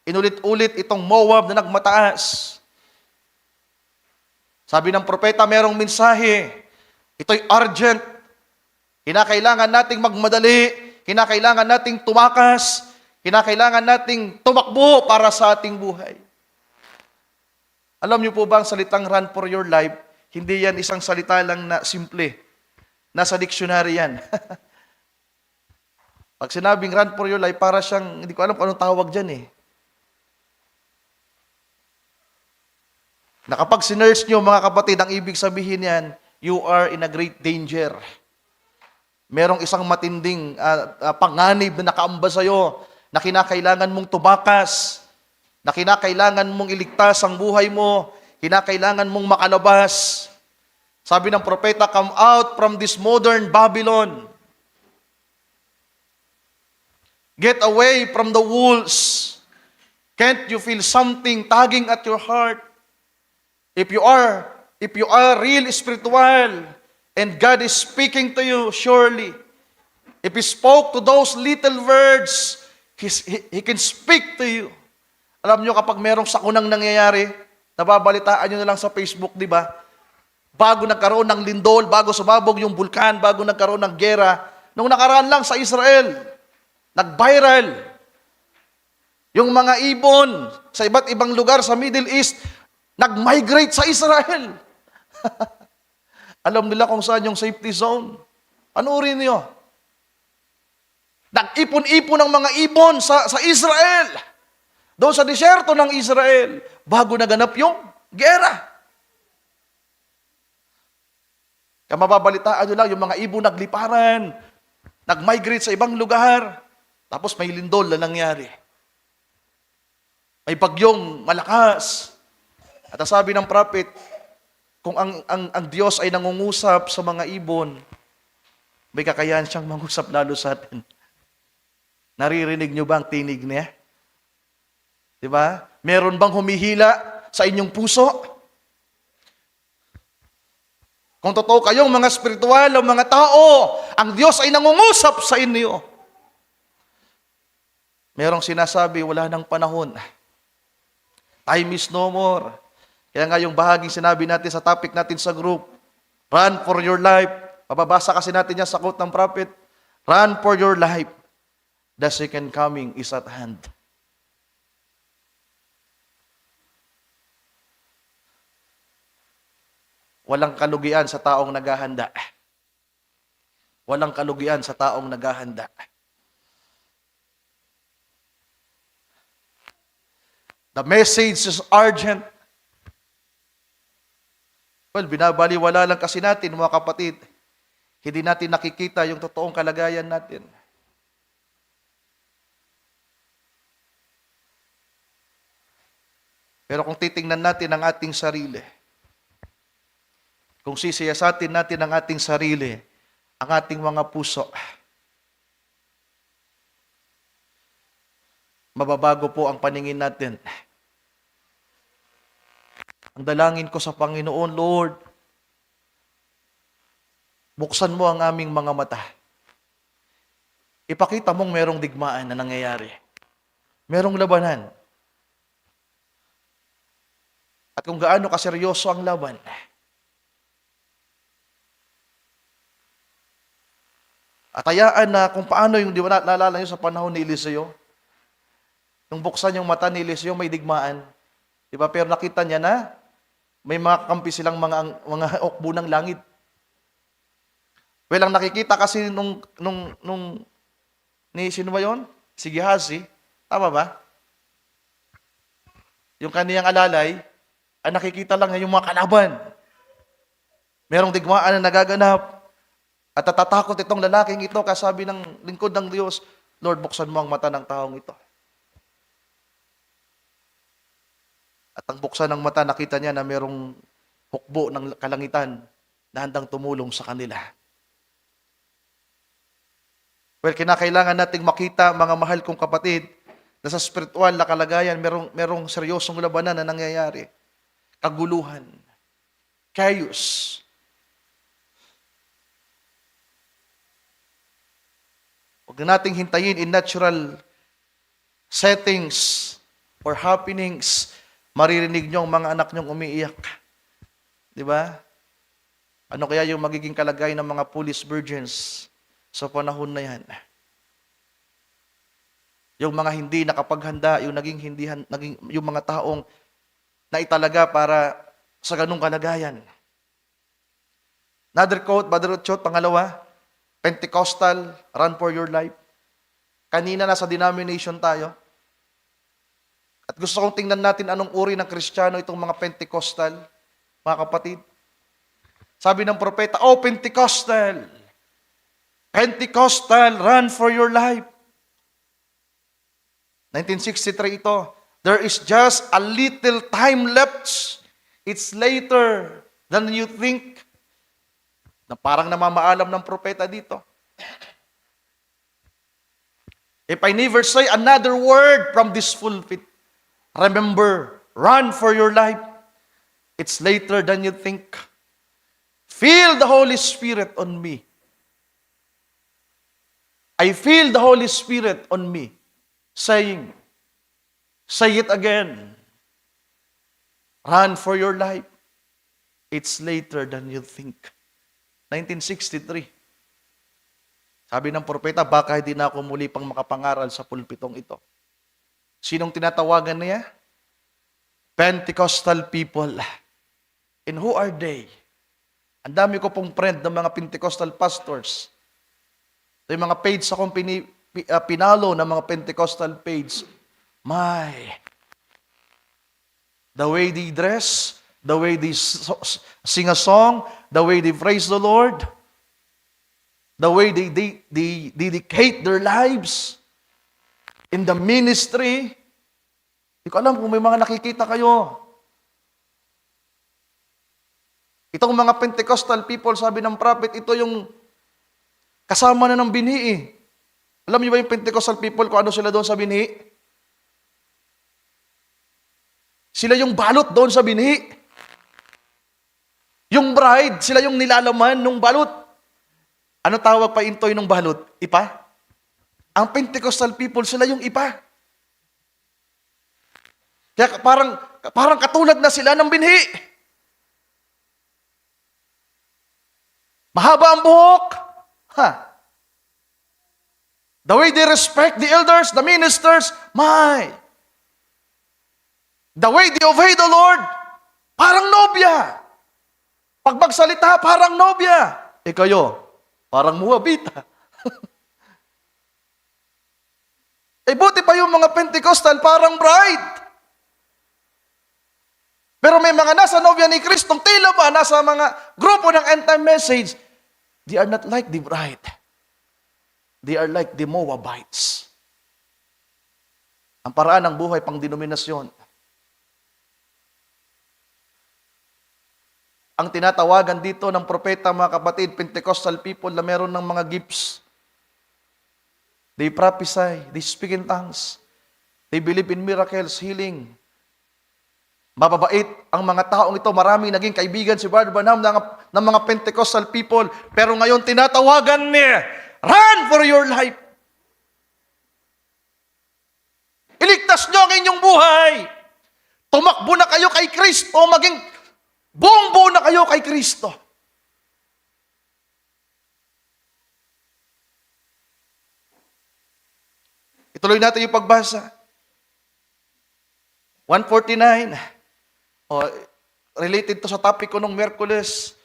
Inulit-ulit itong Moab na nagmataas. Sabi ng propeta, merong mensahe. Ito'y urgent. Kinakailangan nating magmadali. Kinakailangan nating tumakas. Kinakailangan nating tumakbo para sa ating buhay. Alam niyo po ba ang salitang run for your life? Hindi yan isang salita lang na simple. Nasa dictionary yan. Pag sinabing run for your life, para siyang, hindi ko alam kung anong tawag dyan eh. Na kapag sinerge nyo, mga kapatid, ang ibig sabihin yan, you are in a great danger. Merong isang matinding panganib na nakaamba sa'yo, na kinakailangan mong tumakas, na kinakailangan mong iligtas ang buhay mo, kinakailangan mong makalabas. Sabi ng propeta, come out from this modern Babylon. Get away from the wolves. Can't you feel something tugging at your heart? If you are real spiritual and God is speaking to you, surely, if He spoke to those little words, He can speak to you. Alam nyo, kapag merong sakunang nangyayari, nababalitaan nyo na lang sa Facebook, di ba? Bago nagkaroon ng lindol, bago sumabog yung bulkan, bago nagkaroon ng gera, nung nakaraan lang sa Israel, nag-viral. Yung mga ibon sa iba't ibang lugar sa Middle East, nag-migrate sa Israel. Alam nila kung saan yung safety zone. Panoorin niyo. Nag-ipon-ipon ng mga ibon sa Israel. Doon sa disyerto ng Israel, bago naganap yung gera. Kaya mababalitaan nyo lang, yung mga ibon nagliparan, nag-migrate sa ibang lugar, tapos may lindol na nangyari. May bagyong malakas. At sabi ng prophet, kung ang Diyos ay nangungusap sa mga ibon, may kakayahan siyang mangusap lalo sa atin. Naririnig nyo ba ang tinig niya? Diba? Meron bang humihila sa inyong puso? Kung totoo kayong mga spiritual o mga tao, ang Diyos ay nangungusap sa inyo. Merong sinasabi, wala nang panahon. Time is no more. Kaya nga yung bahaging sinabi natin sa topic natin sa group, run for your life. Mababasa kasi natin yan sa quote ng prophet, run for your life. The second coming is at hand. Walang kalugian sa taong naghahanda. Walang kalugian sa taong naghahanda. The message is urgent. Well, binabaliwala lang kasi natin, mga kapatid. Hindi natin nakikita yung totoong kalagayan natin. Pero kung titingnan natin ang ating sarili, kung sisiyasatin natin ang ating sarili, ang ating mga puso, mababago po ang paningin natin. Ang dalangin ko sa Panginoon, Lord, buksan mo ang aming mga mata. Ipakita mong merong digmaan na nangyayari. Merong labanan. At kung gaano kaseryoso ang laban, at hayaan na kung paano yung, di ba naalala nyo sa panahon ni Eliseo? Nung buksan yung mata ni Eliseo, may digmaan. Di ba? Pero nakita niya na may mga kampi silang mga okbo ng langit. Well, ang nakikita kasi ni sino ba yun? Si Gehazi. Tama ba? Yung kaniyang alalay, ang nakikita lang niya yung mga kalaban. Merong digmaan na nagaganap. At natatakot itong lalaking ito, kasabi ng lingkod ng Diyos, Lord, buksan mo ang mata ng taong ito. At ang buksan ng mata, nakita niya na merong hukbo ng kalangitan na handang tumulong sa kanila. Well, kinakailangan nating makita, mga mahal kong kapatid, na sa spiritual na kalagayan, merong seryosong labanan na nangyayari. Kaguluhan. Chaos. Huwag na nating hintayin in natural settings or happenings, maririnig nyo ang mga anak nyong umiiyak. Di ba? Ano kaya yung magiging kalagayan ng mga police virgins sa panahon na yan? Yung mga hindi nakapaghanda, yung yung mga taong naitalaga para sa ganung kalagayan. Another quote, Brother Ochot, pangalawa, Pentecostal, run for your life. Kanina nasa denomination tayo. At gusto kong tingnan natin anong uri ng Kristiyano itong mga Pentecostal, mga kapatid. Sabi ng propeta, oh Pentecostal, Pentecostal, run for your life. 1963 ito, there is just a little time left. It's later than you think. Na parang namamaalam ng propeta dito. If I never say another word from this pulpit, remember, run for your life. It's later than you think. Feel the Holy Spirit on me. I feel the Holy Spirit on me, saying, say it again, run for your life. It's later than you think. 1963. Sabi ng propeta, baka hindi na ako muli pang makapangaral sa pulpitong ito. Sinong tinatawagan niya? Pentecostal people. And who are they? Ang dami ko pong friend ng mga Pentecostal pastors. Ito yung mga page akong pinalo ng mga Pentecostal page. My, the way they dress, the way they sing a song, the way they praise the Lord, the way they dedicate their lives in the ministry. Hindi ko alam kung may mga nakikita kayo. Itong mga Pentecostal people, sabi ng prophet, ito yung kasama na ng binhi eh. Alam niyo ba yung Pentecostal people kung ano sila doon sa binhi? Sila yung balot doon sa binhi. Yung bride, sila yung nilalaman ng balot. Ano tawag pa intoy ng balot? Ipa? Ang Pentecostal people, sila yung ipa. Kaya parang katulad na sila ng binhi. Mahaba ang buhok. The way they respect the elders, the ministers, my. The way they obey the Lord, parang nobya. Pag magsalita, parang nobya. Kayo, parang muwabita. Buti pa yung mga Pentecostal, parang bride. Pero may mga nasa nobya ni Kristong tila ba, nasa mga grupo ng end-time message, they are not like the bride. They are like the Moabites. Ang paraan ng buhay pang denominasyon. Ang tinatawagan dito ng propeta, mga kapatid, Pentecostal people na meron ng mga gifts. They prophesy, they speak in tongues. They believe in miracles, healing. Mababait ang mga taong ito. Maraming naging kaibigan si Brother Branham ng mga Pentecostal people. Pero ngayon tinatawagan niya, run for your life. Iligtas niyo ang inyong buhay. Tumakbo na kayo kay Kristo, maging buong-buo na kayo kay Kristo. Ituloy natin yung pagbasa. 149. Related to sa topic ko nung Miyerkules.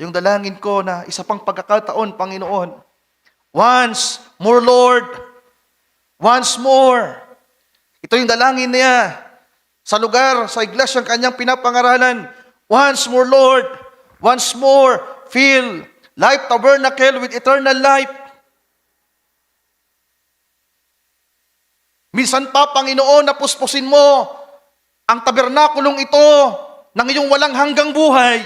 Yung dalangin ko na isa pang pagkakataon, Panginoon. Once more, Lord. Once more. Ito yung dalangin niya sa lugar, sa iglesia, ang kanyang pinapangaralan. Once more, Lord. Once more, fill Life Tabernacle with eternal life. Minsan pa, Panginoon, napuspusin mo ang tabernakulong ito ng iyong walang hanggang buhay.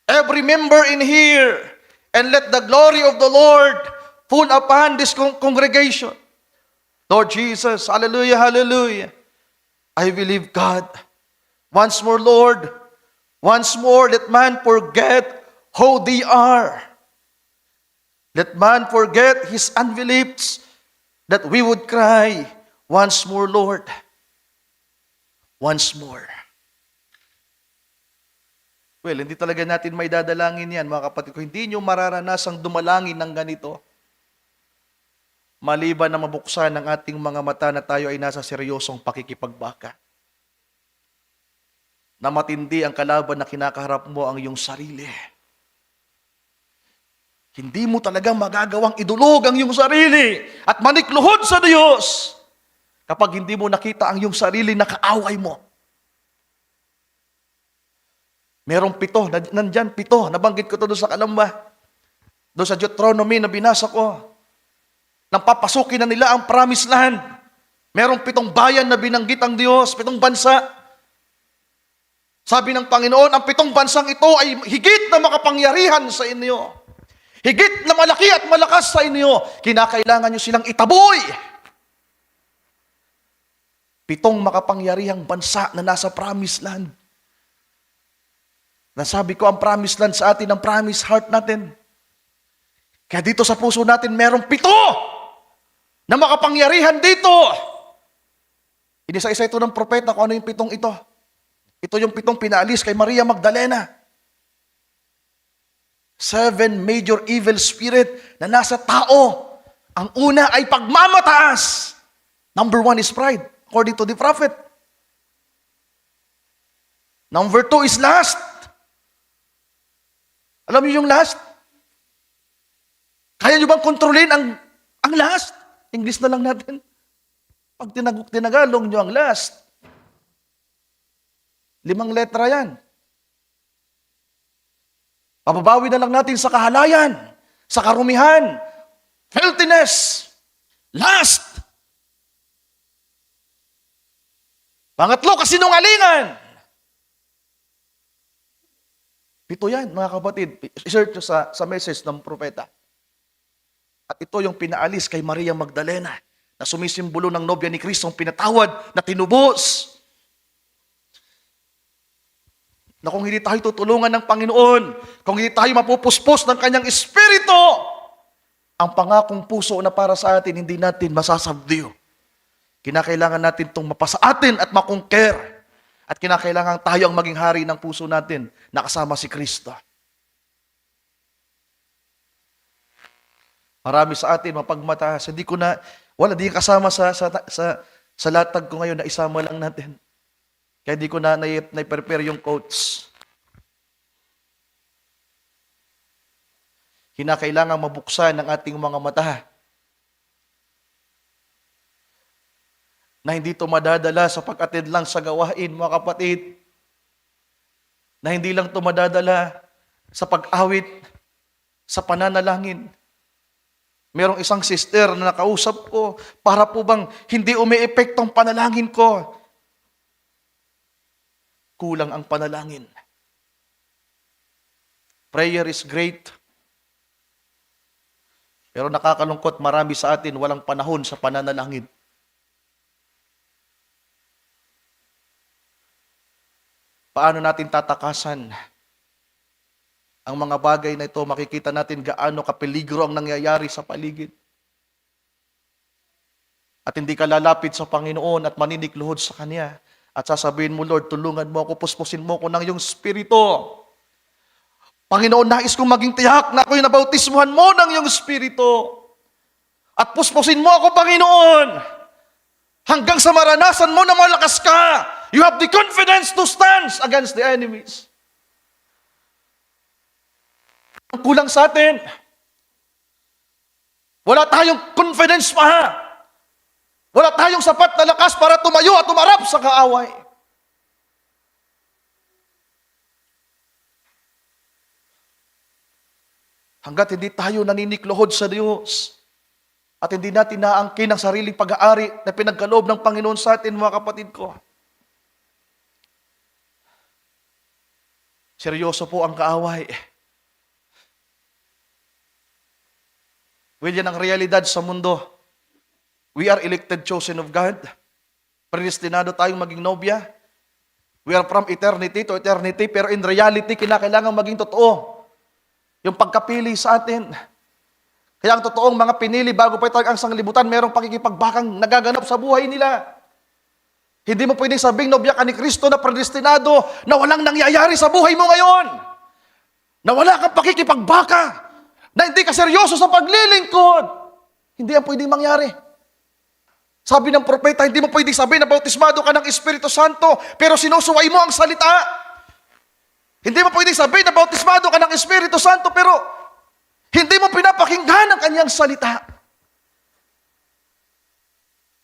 Every member in here, and let the glory of the Lord fall upon this congregation. Lord Jesus, hallelujah, hallelujah. I believe, God, once more, Lord, once more, let man forget who they are. Let man forget his unbeliefs, that we would cry, once more, Lord, once more. Well, hindi talaga natin may dadalangin yan, mga kapatid ko. Hindi nyo mararanasang dumalangin ng ganito. Maliban na mabuksan ng ating mga mata na tayo ay nasa seryosong pakikipagbaka. Na matindi ang kalaban na kinakaharap mo ang iyong sarili. Hindi mo talagang magagawang idulog ang iyong sarili at manikluhod sa Diyos kapag hindi mo nakita ang iyong sarili na kaaway mo. Merong 7, nandyan 7, nabanggit ko to doon sa Kalamba. Doon sa Deuteronomy na binasa ko. Nang papasukin na nila ang promised land. Merong 7 bayan na binanggit ang Diyos, 7 bansa. Sabi ng Panginoon, ang 7 bansang ito ay higit na makapangyarihan sa inyo. Higit na malaki at malakas sa inyo. Kinakailangan nyo silang itaboy. 7 makapangyarihang bansa na nasa promised land. Nasabi ko, ang promised land sa atin, ang promised heart natin. Kaya dito sa puso natin, merong 7 na makapangyarihan dito. Inisa-isa ito ng propeta kung ano yung 7 ito. Ito yung 7 pinaalis kay Maria Magdalena. 7 major evil spirit na nasa tao. Ang una ay pagmamataas. Number 1 is pride, according to the prophet. Number 2 is lust. Alam niyo yung lust? Kaya niyo bang kontrolin ang lust? English na lang natin. Pag tinagalog niyo ang lust, 5 letra yan. Pababawi na lang natin sa kahalayan, sa karumihan, filthiness, lust. Pangatlo, kasinungalingan. 7 yan, mga kapatid. I-search nyo sa message ng propeta. At ito yung pinaalis kay Maria Magdalena na sumisimbolo ng nobya ni Kristo, pinatawad na tinubos. Na kung hindi tayo tutulungan ng Panginoon, kung hindi tayo mapupuspos ng Kanyang Espiritu, ang pangakong puso na para sa atin, hindi natin masasabdiyo. Kinakailangan natin itong mapasa atin at makongker. At kinakailangan tayo ang maging hari ng puso natin na kasama si Kristo. Marami sa atin mapagmataas. Hindi di kasama sa latag ko ngayon na isama lang natin. Kaya hindi ko na prepare yung quotes. Kinakailangan mabuksan ng ating mga mata na hindi ito madadala sa pag-attend lang sa gawain, mga kapatid. Na hindi lang ito madadala sa pag-awit, sa pananalangin. Merong isang sister na nakausap ko, para po bang hindi umi-epektong panalangin ko. Kulang ang panalangin. Prayer is great. Pero nakakalungkot, marami sa atin walang panahon sa pananalangin. Paano natin tatakasan ang mga bagay na ito? Makikita natin gaano kapeligro ang nangyayari sa paligid. At hindi ka lalapit sa Panginoon at maninikluhod sa Kanya. At sasabihin mo, Lord, tulungan mo ako, puspusin mo ako ng iyong Espiritu. Panginoon, nais kong maging tiyak na ako'y nabautismuhan mo ng iyong Espiritu. At puspusin mo ako, Panginoon, hanggang sa maranasan mo na malakas ka. You have the confidence to stand against the enemies. Ang kulang sa atin, wala tayong confidence pa. Wala tayong sapat na lakas para tumayo at tumarap sa kaaway. Hanggat hindi tayo naninikluhod sa Diyos at hindi natin naangkin ang sariling pag-aari na pinagkaloob ng Panginoon sa atin, mga kapatid ko. Seryoso po ang kaaway. Well, yan ang realidad sa mundo. We are elected, chosen of God. Predestinado tayong maging nobya. We are from eternity to eternity, pero in reality, kinakailangan maging totoo yung pagkapili sa atin. Kaya ang totoong mga pinili bago pa ito ang sanglibutan, merong pakikipagbakang nagaganap sa buhay nila. Hindi mo pwedeng sabing nobya ka ni Kristo na predestinado na walang nangyayari sa buhay mo ngayon. Na wala kang pakikipagbaka. Na hindi ka seryoso sa paglilingkod. Hindi yan pwedeng mangyari. Sabi ng propeta, hindi mo pwedeng sabihin na bautismado ka ng Espiritu Santo, pero sinusuway mo ang salita. Hindi mo pwedeng sabihin na bautismado ka ng Espiritu Santo, pero hindi mo pinapakinggan ang kanyang salita.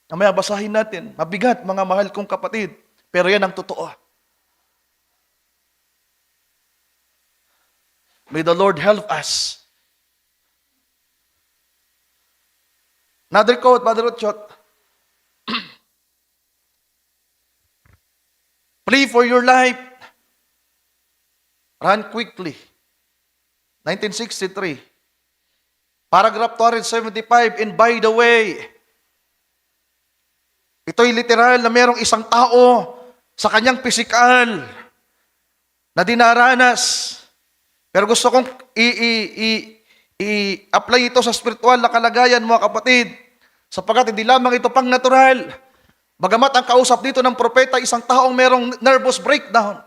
Mamaya basahin natin. Mabigat, mga mahal kong kapatid, pero yan ang totoo. May the Lord help us. Another quote, Brother Ochot. Flee for your life. Run quickly. 1963. Paragraph 275, and by the way, ito'y literal na merong isang tao sa kanyang pisikal na dinaranas. Pero gusto kong i-apply ito sa spiritual na kalagayan, mga kapatid, sapagkat hindi lamang ito pang natural. Bagamat ang kausap dito ng propeta, isang taong merong nervous breakdown.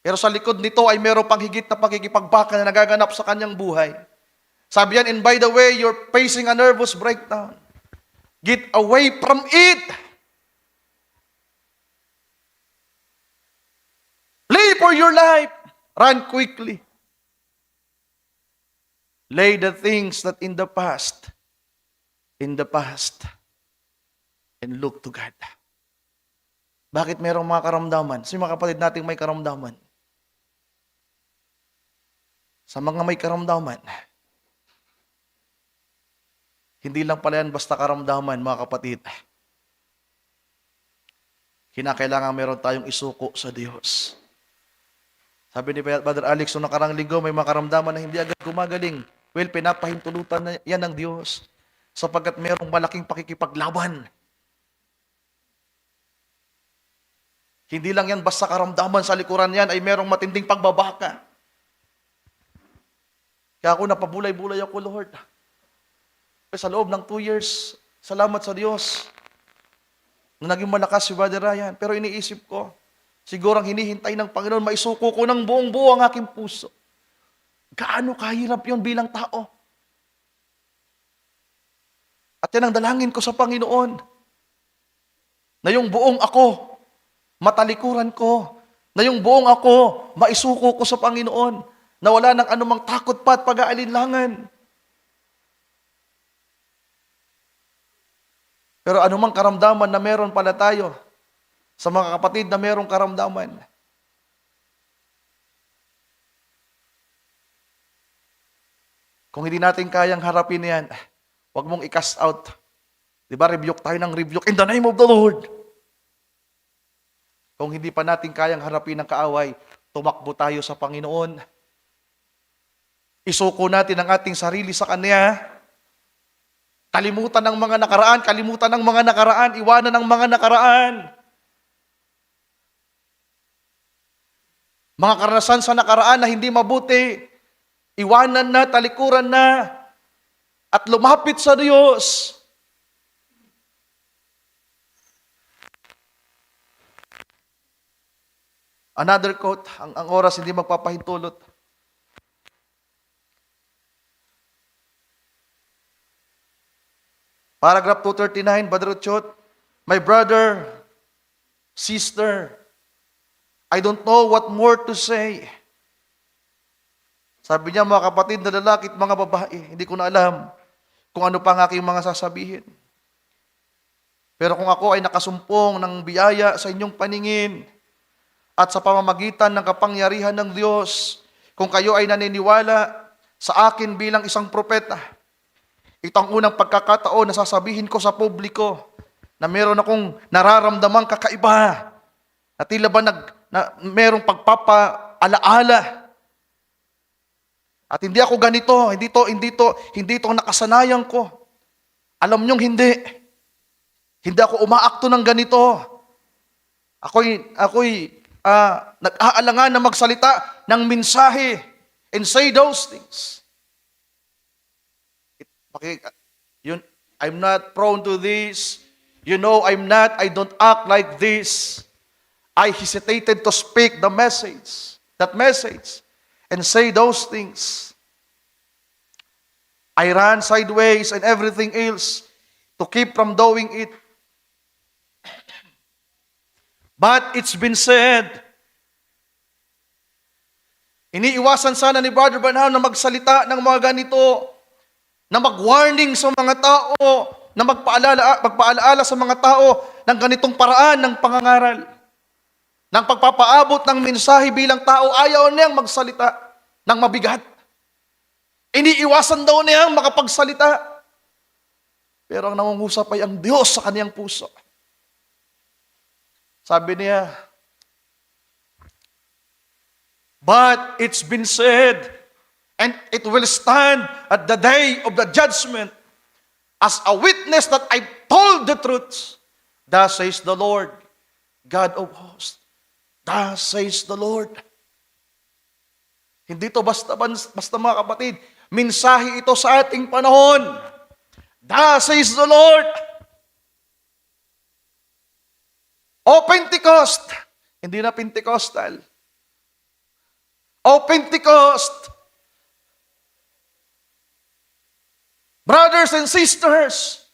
Pero sa likod nito ay merong panghigit na pakikipagbaka na nagaganap sa kanyang buhay. Sabi yan, and by the way, you're facing a nervous breakdown. Get away from it. Flee for your life. Run quickly. Lay the things that in the past, and look to God. Bakit merong mga karamdaman? Sa mga kapatid nating may karamdaman. Sa mga may karamdaman, hindi lang pala yan basta karamdaman, mga kapatid. Kinakailangan meron tayong isuko sa Diyos. Sabi ni Brother Alex, nung nakarang linggo, may mga karamdaman na hindi agad gumagaling. Well, pinapahintulutan na yan ng Diyos sapagkat merong malaking pakikipaglaban. Hindi lang yan basta karamdaman, sa likuran yan ay merong matinding pagbabaka. Kaya ako napabulay-bulay ako, Lord. Sa loob ng 2 years, salamat sa Diyos na naging malakas si Brother Ryan. Pero iniisip ko, siguro ang hinihintay ng Panginoon, maisuko ko ng buong buo ang aking puso. Gaano kahirap yon bilang tao. At yan ang dalangin ko sa Panginoon, na yung buong ako, matalikuran ko, na yung buong ako, maisuko ko sa Panginoon, na wala nang anumang takot pa at pag-aalinlangan. Pero anumang karamdaman na meron pala tayo, sa mga kapatid na merong karamdaman, kung hindi natin kayang harapin yan, huwag mong i-cast out. Diba, rebuke tayo ng rebuke in the name of the Lord. Kung hindi pa natin kayang harapin ang kaaway, tumakbo tayo sa Panginoon. Isuko natin ang ating sarili sa Kanya. Kalimutan ng mga nakaraan, iwanan ng mga nakaraan. Mga karanasan sa nakaraan na hindi mabuti, iwanan na, talikuran na, at lumapit sa Diyos. Another quote, ang oras hindi magpapahintulot. Paragraph 239, Brother Ochot, my brother, sister, I don't know what more to say. Sabi niya, mga kapatid na lalaki at mga babae, hindi ko na alam kung ano pa ang aking mga sasabihin. Pero kung ako ay nakasumpong ng biyaya sa inyong paningin, at sa pamamagitan ng kapangyarihan ng Diyos, kung kayo ay naniniwala sa akin bilang isang propeta, ito ang unang pagkakataon na sasabihin ko sa publiko na meron akong nararamdamang kakaiba, na tila ba merong pagpapaalaala At hindi ako ganito, hindi to nakasanayan ko. Alam niyong hindi. Hindi ako umaakto ng ganito. Ako'y nag-aalangan na magsalita ng mensahe and say those things. I'm not prone to this. I don't act like this. I hesitated to speak that message, and say those things. I ran sideways and everything else to keep from doing it. But it's been said, iniiwasan sana ni Brother Branham na magsalita ng mga ganito, na mag-warning sa mga tao, na magpaalaala sa mga tao ng ganitong paraan ng pangangaral. Ng pagpapaabot ng mensahe bilang tao, ayaw niyang magsalita ng mabigat. Iniiwasan daw niyang makapagsalita. Pero ang nangungusap ay ang Diyos sa kaniyang puso. Sabi niya, but it's been said, and it will stand at the day of the judgment as a witness that I told the truth. Thus says the Lord, God of hosts. Thus says the Lord. Hindi to basta mga kapatid. Mensahe ito sa ating panahon. Thus says the Lord. O Pentecost. Hindi na Pentecostal. O Pentecost. Brothers and sisters,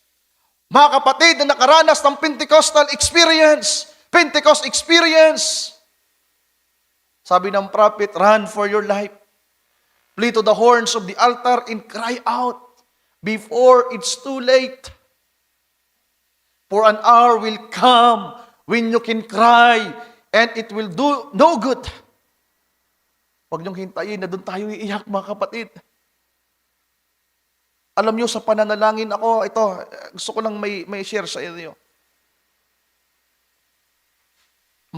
mga kapatid na nakaranas ng Pentecostal experience, Pentecost experience, sabi ng prophet, run for your life. Flee to the horns of the altar and cry out before it's too late. For an hour will come when you can cry and it will do no good. Huwag niyong hintayin na doon tayo iiyak, mga kapatid. Alam niyo, sa pananalangin ako, ito, gusto ko lang may share sa inyo.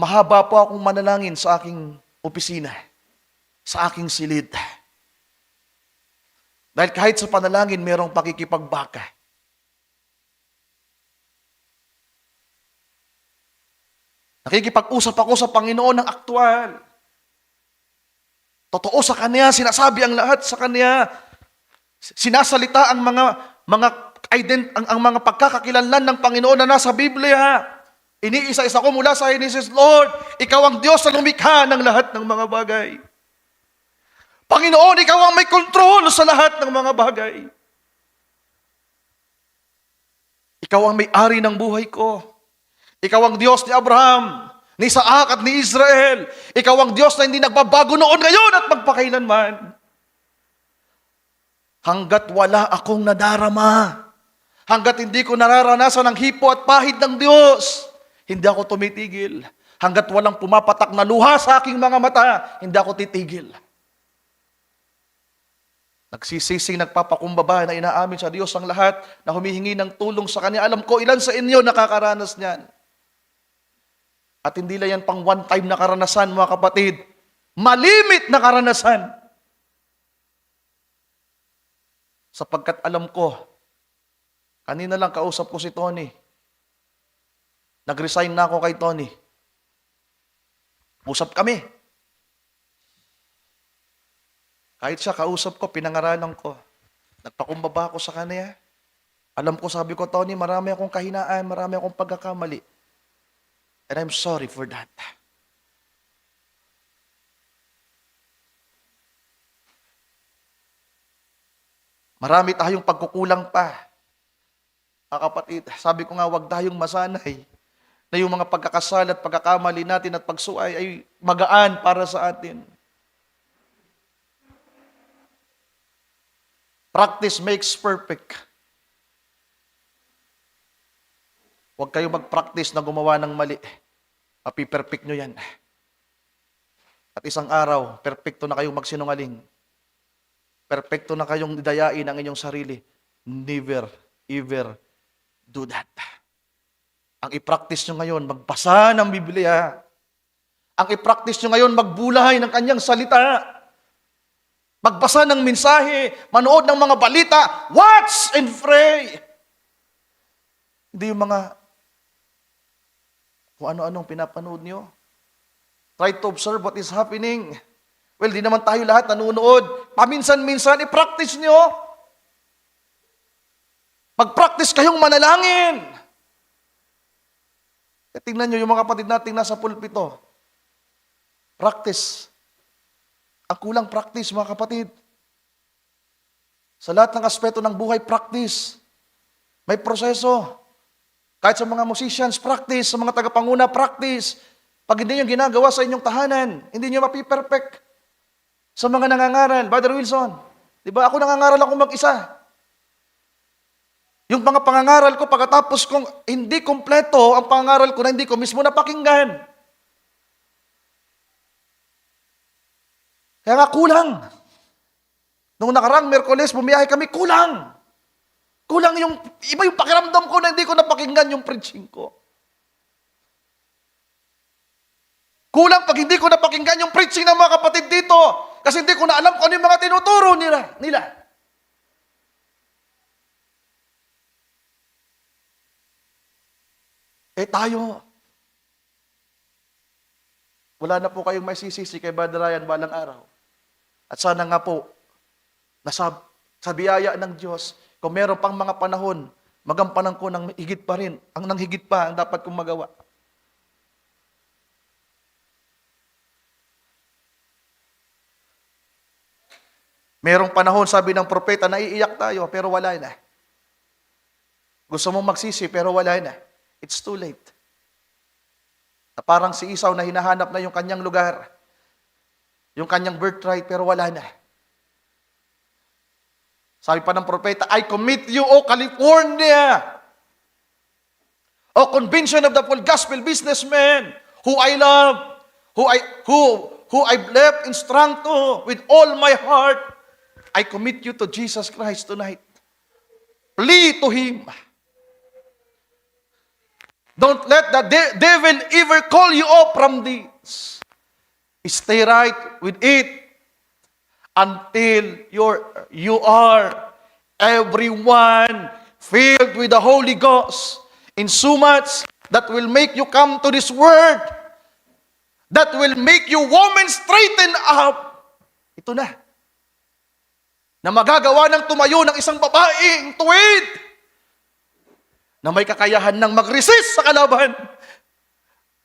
Mahaba po akong manalangin sa aking opisina, sa aking silid. Dahil kahit sa panalangin, merong pakikipagbaka. Nakikipag-usap ako sa Panginoon ng aktwal. Totoo sa Kanya, sinasabi ang lahat sa Kanya. Sinasalita ang ang mga pagkakakilanlan ng Panginoon na nasa Biblia. Iniisa-isa ko mula sa Genesis, Lord, Ikaw ang Diyos na lumikha ng lahat ng mga bagay. Panginoon, Ikaw ang may kontrol sa lahat ng mga bagay. Ikaw ang may-ari ng buhay ko. Ikaw ang Diyos ni Abraham, ni Isaac at ni Israel. Ikaw ang Diyos na hindi nagbabago noon, ngayon at magpakailanman. Hanggat wala akong nadarama, hanggat hindi ko nararanasan ang hipo at pahid ng Diyos, hindi ako tumitigil. Hanggat walang pumapatak na luha sa aking mga mata, hindi ako titigil. Nagsisising nagpapakumbaba na inaamin sa Diyos ang lahat, na humihingi ng tulong sa Kanya. Alam ko, ilan sa inyo nakakaranas niyan. At hindi lang yan pang one time na karanasan, mga kapatid. Malimit na karanasan. Sapagkat alam ko, kanina lang kausap ko si Tony. Nag-resign na ako kay Tony. Usap kami. Kahit siya kausap ko, pinangaralan ko. Nagpakumbaba ako sa kanya. Alam ko, sabi ko, Tony, marami akong kahinaan, marami akong pagkakamali. And I'm sorry for that. Marami tayong pagkukulang pa. Mga kapatid, sabi ko nga, huwag tayong masanay na yung mga pagkakasala at pagkakamali natin at pagsuay ay magaan para sa atin. Practice makes perfect. Huwag kayong mag-practice na gumawa ng mali. Mapiperfect nyo yan. At isang araw, perfecto na kayong magsinungaling. Perfecto na kayong dayain ang inyong sarili. Never, ever do that. Ang i-practice nyo ngayon, magbasa ng Biblia. Ang i-practice nyo ngayon, magbulay ng kanyang salita. magbasa ng mensahe, manood ng mga balita, watch and pray. Hindi yung mga kung ano-anong pinapanood nyo. Try to observe what is happening. Well, di naman tayo lahat nanonood. Paminsan-minsan, i-practice nyo. Mag-practice kayong manalangin. Tingnan nyo yung mga kapatid nating nasa pulpito. Practice. Ang kulang practice, mga kapatid. Sa lahat ng aspeto ng buhay, practice. May proseso. Kahit sa mga musicians, practice. Sa mga tagapanguna, practice. Pag hindi nyo ginagawa sa inyong tahanan, hindi nyo mapiperfect. Sa mga nangangaral, Brother Wilson, di ba ako nangangaral ako mag-isa? Yung mga pangangaral ko, pagkatapos kong hindi kompleto ang pangangaral ko na hindi ko mismo napakinggan. Kaya nga kulang. Nung nakarang Miyerkules, bumiyahe kami, kulang. Kulang yung, iba yung pakiramdam ko na hindi ko napakinggan yung preaching ko. Kulang pag hindi ko napakinggan yung preaching ng mga kapatid dito. Kasi hindi ko na alam kung ano yung mga tinuturo nila. Tayo, wala na po kayong may sisisi kay Brother Ryan balang araw. At sana nga po, sa biyaya ng Diyos, kung meron pang mga panahon, magampanan ko ng higit pa rin, ang nanghigit pa ang dapat kong magawa. Merong panahon, sabi ng propeta, naiiyak tayo, pero wala na. Gusto mong magsisi, pero wala na. It's too late. Na parang si Esau na hinahanap na yung kanyang lugar, yung kanyang birthright, pero wala na. Sabi pa ng propeta, I commit you, O California, O convention of the full gospel businessmen, who I love, who I've left in strength to with all my heart. I commit you to Jesus Christ tonight. Flee to Him. Don't let the devil ever call you off from this. Stay right with it until you are everyone filled with the Holy Ghost in so much that will make you come to this word, that will make you woman straighten up. Ito na magagawa ng tumayo ng isang babaeng tuwid, na may kakayahan ng mag-resist sa kalaban,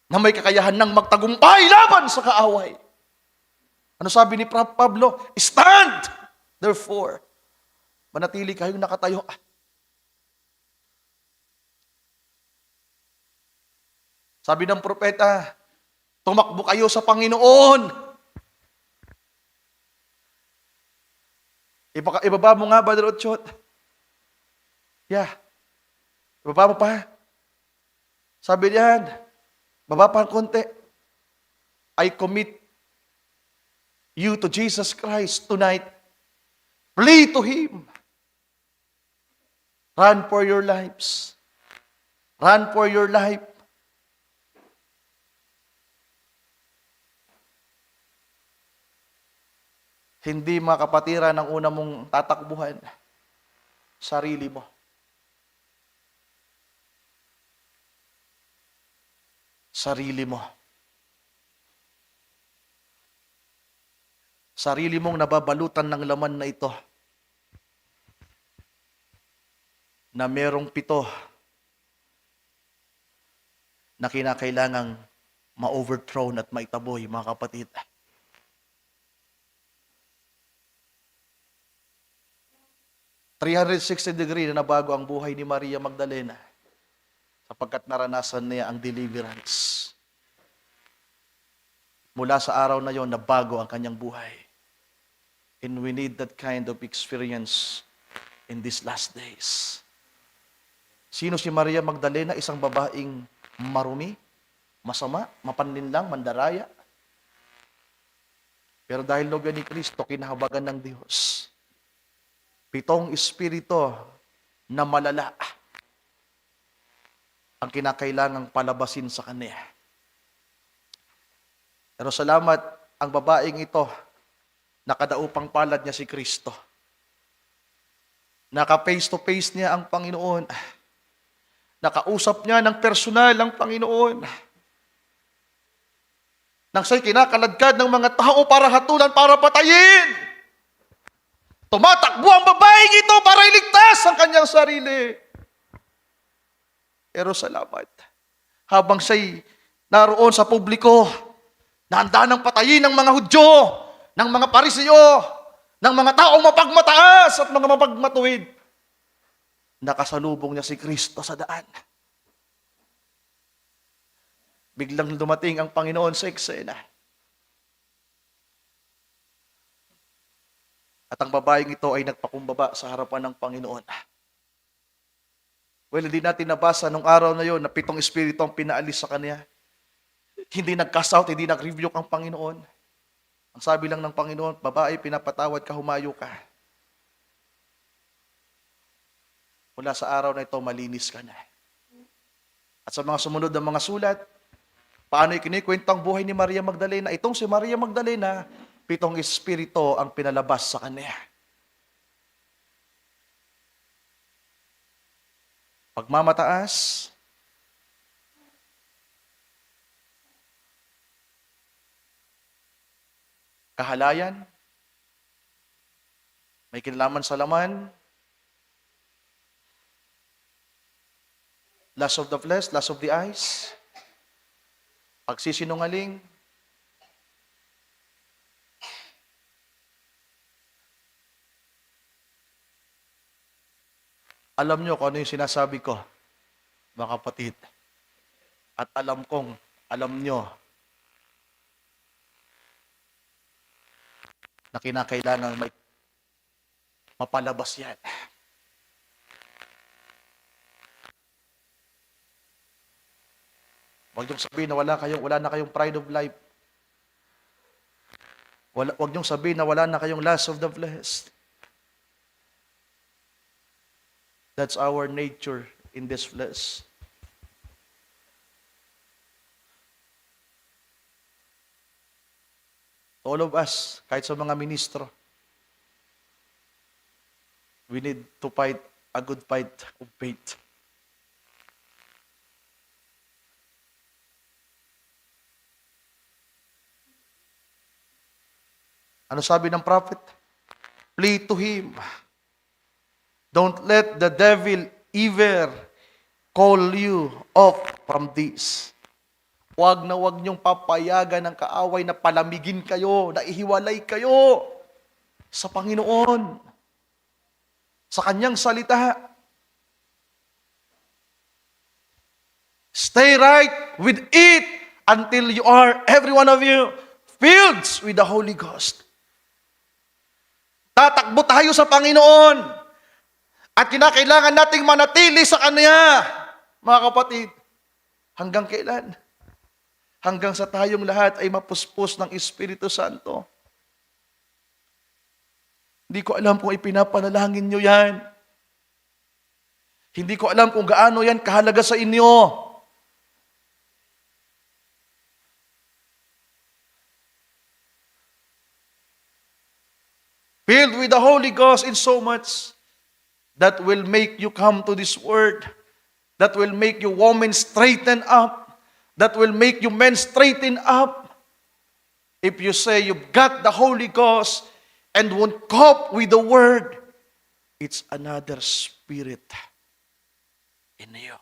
na may kakayahan ng magtagumpay laban sa kaaway. Ano sabi ni Pablo? Stand, therefore. Manatili kayong nakatayo. Sabi ng propeta, tumakbo kayo sa Panginoon. Ibaba mo nga, Brother Otchot. Yeah. Ibaba mo pa. Sabi niyan, baba pa ng konti. I commit you to Jesus Christ tonight. Flee to Him. Run for your lives. Run for your life. Hindi mga kapatiran ang una mong tatakbuhan. Sarili mo. Sarili mo. Sarili mong nababalutan ng laman na ito. Na merong 7 na kinakailangang ma-overthrown at maitaboy, mga kapatid. $360 na nabago ang buhay ni Maria Magdalena sapagkat naranasan niya ang deliverance. Mula sa araw na yon, nabago ang kanyang buhay. And we need that kind of experience in these last days. Sino si Maria Magdalena? Isang babaeng marumi, masama, mapanlinlang, mandaraya. Pero dahil nobya ni Kristo, kinahabagan ng Diyos. 7 espiritu na malala ang kinakailangang palabasin sa kanya. Pero salamat, ang babaeng ito, Nakadaupang palad niya si Kristo. Naka-face to face niya ang Panginoon. Nakausap niya ng personal ang Panginoon. Nang siya'y kinakaladkad ng mga tao para hatulan, para patayin. Tumatakbo ang babaeng ito para iligtas ang kanyang sarili. Pero salamat, habang siya'y naroon sa publiko, nahanda ng patayin ng mga Hudyo, ng mga Pariseo, ng mga taong mapagmataas at mga mapagmatuwid, nakasalubong niya si Kristo sa daan. Biglang dumating ang Panginoon sa eksena. At ang babaeng ito ay nagpakumbaba sa harapan ng Panginoon. Well, hindi natin nabasa nung araw na yon na 7 espiritu ang pinaalis sa kanya. Hindi nag-cast out, hindi nag-rebuke ang Panginoon. Ang sabi lang ng Panginoon, babae, pinapatawad ka, humayo ka. Mula sa araw na ito, malinis ka na. At sa mga sumunod na mga sulat, paano ikinikwento ang buhay ni Maria Magdalena? Itong si Maria Magdalena, 7 espiritu ang pinalabas sa kanya. Pagmamataas, kahalayan, may kinalaman sa laman, lust of the flesh, lust of the eyes, pagsisinungaling, alam nyo kung ano yung sinasabi ko, mga kapatid. At alam kong, alam nyo, na kinakailangan may mapalabas yan. Huwag niyong sabihin na wala na kayong pride of life. Huwag niyong sabihin na wala na kayong lust of the flesh. That's our nature in this flesh. All of us, kahit sa mga ministro, we need to fight a good fight of faith. Ano sabi ng prophet? Flee to him. Don't let the devil ever call you off from this. Huwag niyong papayagan ng kaaway na palamigin kayo, na ihiwalay kayo sa Panginoon, sa Kanyang salita. Stay right with it until you are, every one of you, filled with the Holy Ghost. Tatakbo tayo sa Panginoon. At kinakailangan nating manatili sa Kanya, mga kapatid. Hanggang kailan? Hanggang sa tayong lahat ay mapuspos ng Espiritu Santo. Hindi ko alam kung ipinapanalangin nyo yan. Hindi ko alam kung gaano yan kahalaga sa inyo. Filled with the Holy Ghost in so much that will make you come to this word, that will make you women straighten up, that will make you men straighten up. If you say you've got the Holy Ghost and won't cope with the word, it's another spirit in you.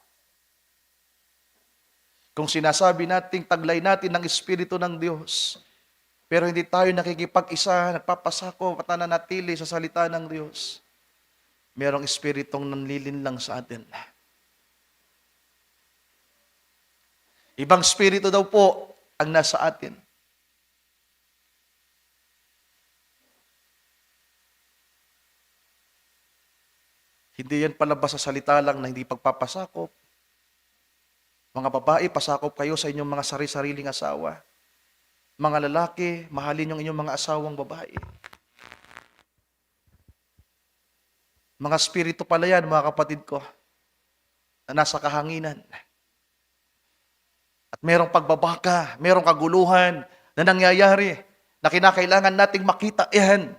Kung sinasabi nating taglay natin ng Espiritu ng Diyos, pero hindi tayo nakikipag-isa, nagpapasako, at nananatili sa salita ng Diyos, merong espiritong nanlilinlang sa atin. Ibang espiritu daw po ang nasa atin. Hindi yan palabas sa salita lang na hindi pagpapasakop. Mga babae, pasakop kayo sa inyong mga sari-sariling asawa. Mga lalaki, mahalin yung inyong mga asawang babae. Mga spirito pala yan, mga kapatid ko, na nasa kahanginan. At merong pagbabaka, merong kaguluhan na nangyayari. na kinakailangan nating makita yan.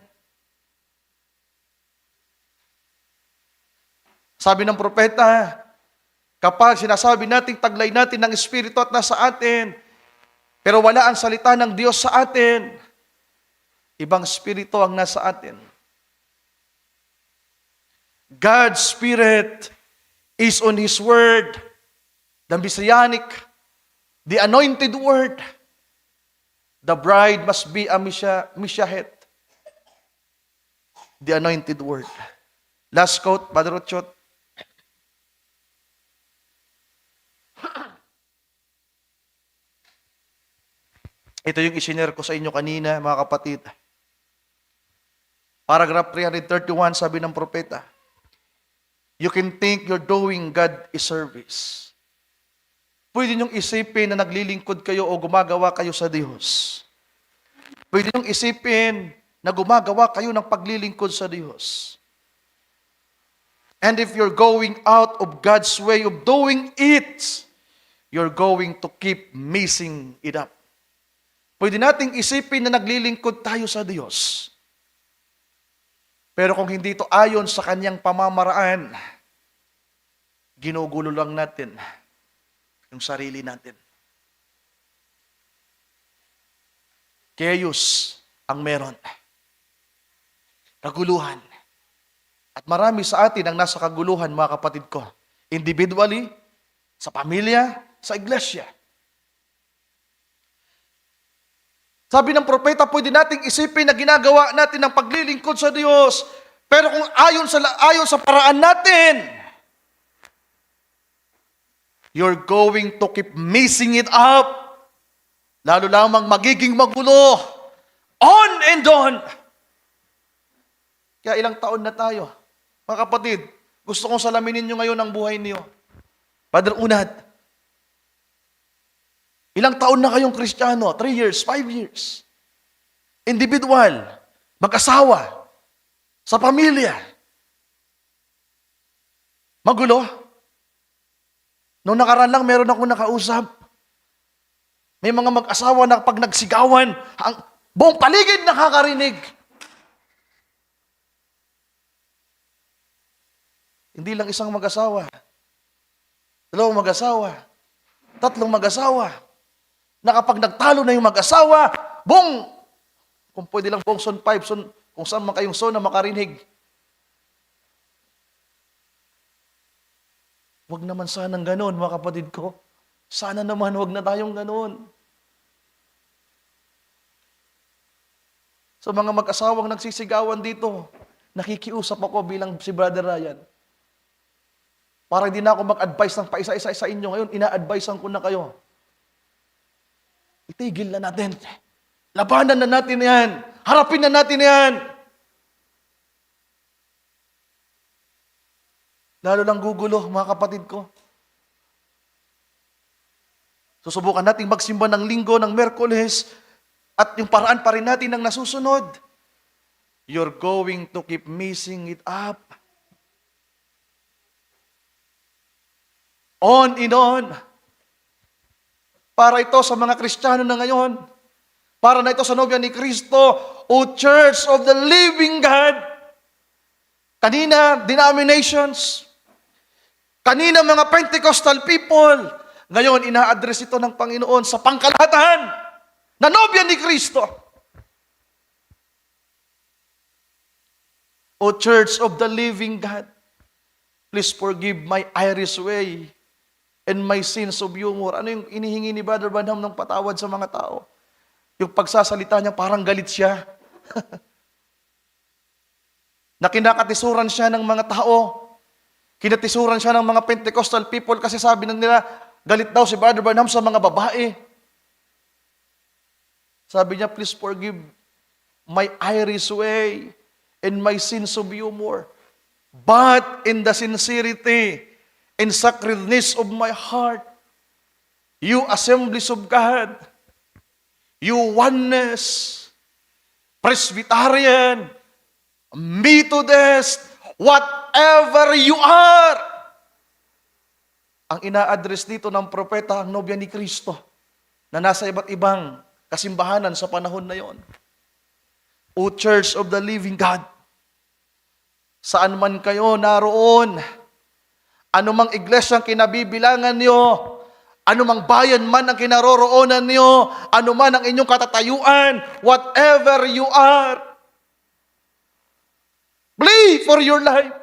Sabi ng propeta, kapag sinasabi nating taglay natin ng Espiritu at nasa atin, pero wala ang salita ng Diyos sa atin, ibang Espiritu ang nasa atin. God's Spirit is on His Word, the Messianic, the anointed Word. The bride must be a Mishahet, the anointed Word. Last quote, Brother Ochot. Ito yung isinare ko sa inyo kanina, mga kapatid. Paragraph 331, sabi ng propeta, you can think you're doing God a service. Pwede niyong isipin na naglilingkod kayo o gumagawa kayo sa Diyos. Pwede niyong isipin na gumagawa kayo ng paglilingkod sa Diyos. And if you're going out of God's way of doing it, you're going to keep messing it up. Pwede nating isipin na naglilingkod tayo sa Diyos. Pero kung hindi ito ayon sa kanyang pamamaraan, ginugulo lang natin yung sarili natin. Chaos ang meron. Kaguluhan. At marami sa atin ang nasa kaguluhan, mga kapatid ko. Individually, sa pamilya, sa iglesia. Sabi ng propeta, pwede nating isipin na ginagawa natin ang paglilingkod sa Diyos. Pero kung ayon sa paraan natin, you're going to keep messing it up. Lalo lamang magiging magulo. On and on. Kaya ilang taon na tayo. Mga kapatid, gusto kong salaminin nyo ngayon ang buhay niyo. Father Unad, ilang taon na kayong Kristiyano? 3 years, 5 years. Individual, mag-asawa, sa pamilya. Magulo. Noong nakaraan lang, meron akong nakausap. May mga mag-asawa na pag nagsigawan, ang buong paligid nakakarinig. Hindi lang isang mag-asawa. 2 mag-asawa. 3 mag-asawa. Na kapag nagtalo na yung mag-asawa, kung pwede lang buong son 5, kung saan man kayong son na makarinig. Huwag naman sanang ganon, mga kapatid ko. Sana naman huwag na tayong ganon. Sa mga mag-asawang nagsisigawan dito, nakikiusap ako bilang si Brother Ryan. Para hindi na ako mag-advise ng paisa-isa sa inyo. Ngayon, ina-advisean ko na kayo. Itigil na natin. Labanan na natin yan. Harapin na natin yan. Lalo lang gugulo, mga kapatid ko. Susubukan natin magsimba ng Linggo, ng Miyerkules, at yung paraan pa rin natin ang nasusunod. You're going to keep messing it up. On and on. Para ito sa mga Kristiyano na ngayon. Para na ito sa nobya ni Kristo, O Church of the Living God. Kanina, denominations. Kanina, mga Pentecostal people. Ngayon, ina-address ito ng Panginoon sa pangkalahatan na nobya ni Kristo. O Church of the Living God, please forgive my Irish way and my sins of humor. Ano yung inihingi ni Brother Branham ng patawad sa mga tao? Yung pagsasalita niya, parang galit siya. Na kinakatisuran siya ng mga tao. Kinatisuran siya ng mga Pentecostal people kasi sabi nila, galit daw si Brother Branham sa mga babae. Sabi niya, please forgive my Irish way and my sins of humor. But in the sincerity and sacredness of my heart, you assemblies of God, you oneness, Presbyterian, Methodist, whatever you are. Ang ina-address dito ng propeta, ang nobya ni Kristo, na nasa iba't ibang kasimbahanan sa panahon na yon. O Church of the Living God, saan man kayo naroon, anumang iglesyang kinabibilangan niyo, anumang bayan man ang kinaroroonan niyo, anuman ang inyong katatayuan, whatever you are, flee for your life.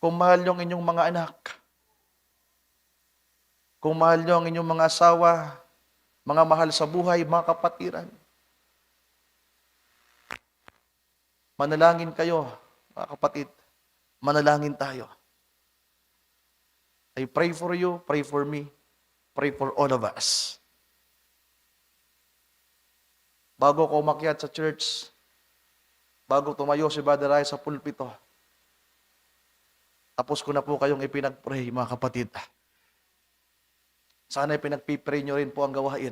Kung mahal niyo ang inyong mga anak, kung mahal niyo ang inyong mga asawa, mga mahal sa buhay, mga kapatiran, manalangin kayo, mga kapatid. Manalangin tayo. I pray for you, pray for me, pray for all of us. Bago ko umakyat sa church, bago tumayo si Brother Rai sa pulpito, tapos ko na po kayong ipinag-pray, mga kapatid. Sana ipinag-pray nyo rin po ang gawain.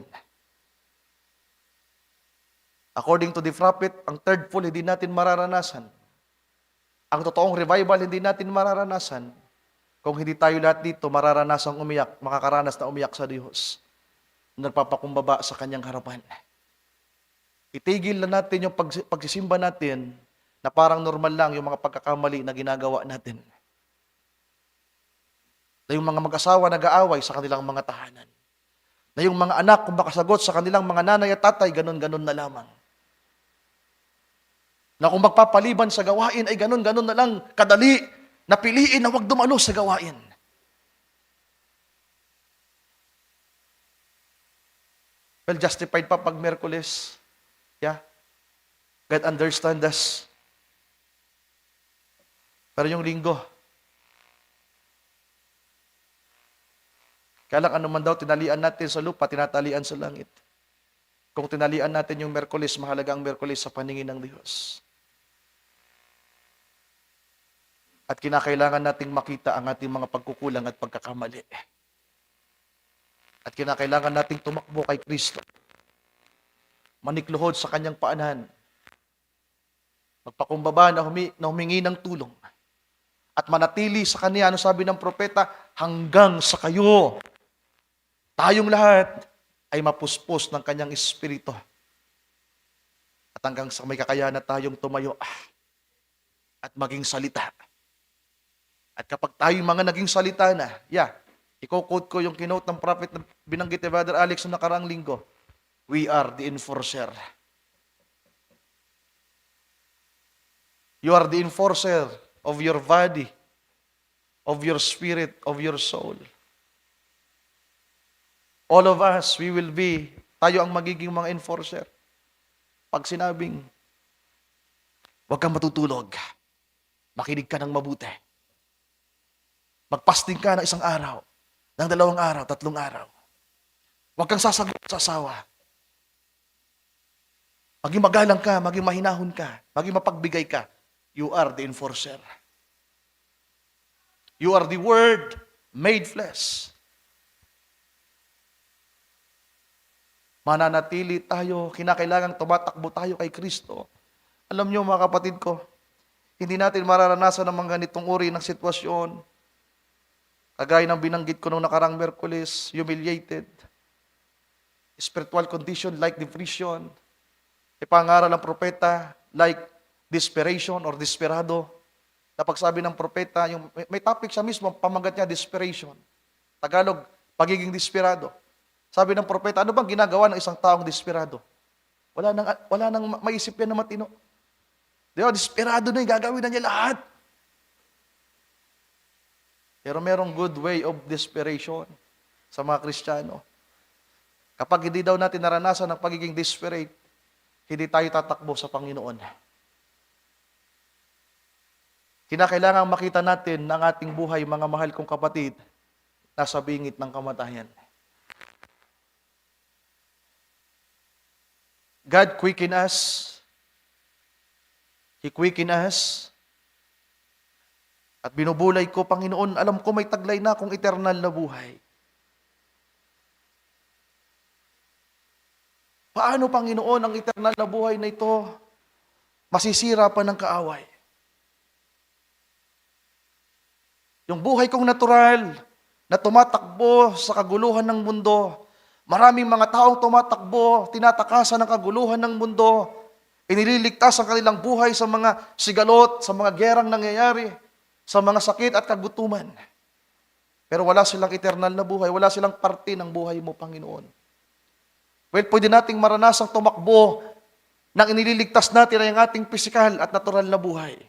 According to the prophet, ang third fall hindi natin mararanasan. Ang totoong revival hindi natin mararanasan kung hindi tayo lahat dito mararanasang umiyak, makakaranas na umiyak sa Diyos. Nagpapakumbaba sa Kanyang harapan. Itigil na natin yung pagsisimba natin na parang normal lang yung mga pagkakamali na ginagawa natin. Na yung mga mag-asawa nag-aaway sa kanilang mga tahanan. Na yung mga anak kung makasagot sa kanilang mga nanay at tatay, ganun-ganun na lamang. Na kung magpapaliban sa gawain ay ganun-ganun na lang kadali na piliin na huwag dumalo sa gawain. Well, justified pa pag Miyerkules. Yeah. God understand us. Pero yung linggo, kaya lang ano man daw tinalian natin sa lupa, tinatalian sa langit. Kung tinalian natin yung Miyerkules, mahalaga ang Miyerkules sa paningin ng Diyos. At kinakailangan nating makita ang ating mga pagkukulang at pagkakamali. At kinakailangan nating tumakbo kay Kristo. Manikluhod sa Kanyang paanan. Magpakumbaba na humingi ng tulong. At manatili sa Kanya, ano sabi ng propeta, hanggang sa kayo. Tayong lahat ay mapuspos ng Kanyang Espiritu. At hanggang sa may kakayahan na tayong tumayo at maging salita. At kapag tayo mga naging salita na, i-quote ko yung kinote ng prophet na binanggit ni Brother Alex noong nakaraang linggo. We are the enforcer. You are the enforcer of your body, of your spirit, of your soul. All of us, we will be, tayo ang magiging mga enforcer. Pag sinabing, huwag kang matutulog, makinig ka ng mabuti. Magpasting ka ng 1 araw, ng 2 araw, 3 araw. Huwag kang sasagot sa asawa. Maging magalang ka, maging mahinahon ka, maging mapagbigay ka. You are the enforcer. You are the Word made flesh. Mananatili tayo, kinakailangang tumatakbo tayo kay Kristo. Alam niyo mga kapatid ko, hindi natin mararanasan ng mga ganitong uri ng sitwasyon. Kagaya ng binanggit ko noong nakarang Miyerkules, humiliated, spiritual condition like depression, ipangaral ng propeta like desperation or desperado. Kapag sabi ng propeta, may topic siya mismo, pamagat niya, desperation. Tagalog, pagiging desperado. Sabi ng propeta, ano bang ginagawa ng isang taong desperado? Wala nang maisip yan na matino. Di ba, desperado na yung gagawin na niya lahat. Pero merong good way of desperation sa mga Kristiyano. Kapag hindi daw natin naranasan ang pagiging desperate, hindi tayo tatakbo sa Panginoon. Kinakailangan makita natin na ang ating buhay, mga mahal kong kapatid, nasa bingit ng kamatayan. God quicken us. He quicken us. At binubulay ko, Panginoon, alam ko may taglay na akong eternal na buhay. Paano, Panginoon, ang eternal na buhay na ito masisira pa ng kaaway? Yung buhay kong natural na tumatakbo sa kaguluhan ng mundo, Maraming mga taong tumatakbo, tinatakasan ng kaguluhan ng mundo, inililigtas ang kanilang buhay sa mga sigalot, sa mga gerang nangyayari, sa mga sakit at kagutuman. Pero wala silang eternal na buhay, wala silang parte ng buhay mo, Panginoon. Well, pwede nating maranasang tumakbo nang inililigtas natin ay ang ating pisikal at natural na buhay.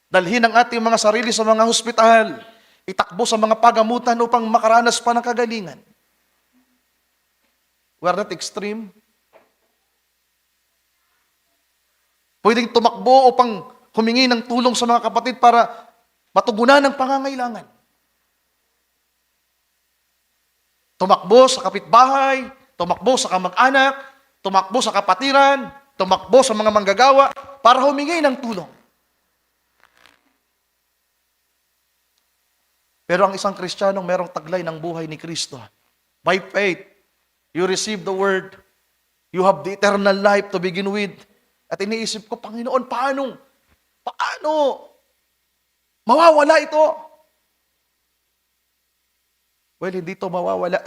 Dalhin ang ating mga sarili sa mga hospital, itakbo sa mga pagamutan upang makaranas pa ng kagalingan. We are not extreme. Pwedeng tumakbo upang humingi ng tulong sa mga kapatid para matugunan ang pangangailangan. Tumakbo sa kapitbahay, tumakbo sa kamag-anak, tumakbo sa kapatiran, tumakbo sa mga manggagawa para humingi ng tulong. Pero ang isang Kristiyanong merong taglay ng buhay ni Kristo. By faith, you receive the word. You have the eternal life to begin with. At iniisip ko, Panginoon, paano mawawala ito? Well, hindi ito mawawala.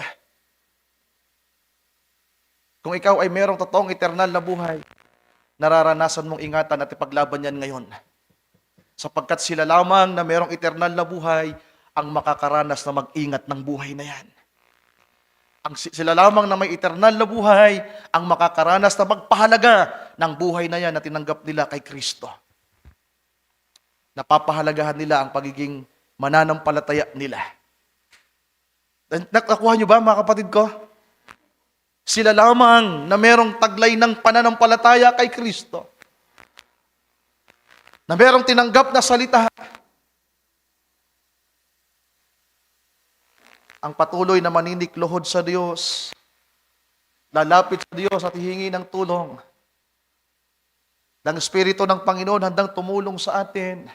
Kung ikaw ay merong totoong eternal na buhay, nararanasan mong ingatan at ipaglaban yan ngayon. Sapagkat sila lamang na merong eternal na buhay ang makakaranas na mag-ingat ng buhay na yan. Sila lamang na may eternal na buhay ang makakaranas na magpahalaga ng buhay na yan na tinanggap nila kay Kristo. Napapahalagahan nila ang pagiging mananampalataya nila. Nakuha niyo ba, mga kapatid ko? Sila lamang na merong taglay ng pananampalataya kay Kristo. Na merong tinanggap na salita. Ang patuloy na maninikluhod sa Diyos, lalapit sa Diyos at hihingi ng tulong. Ng Espiritu ng Panginoon handang tumulong sa atin.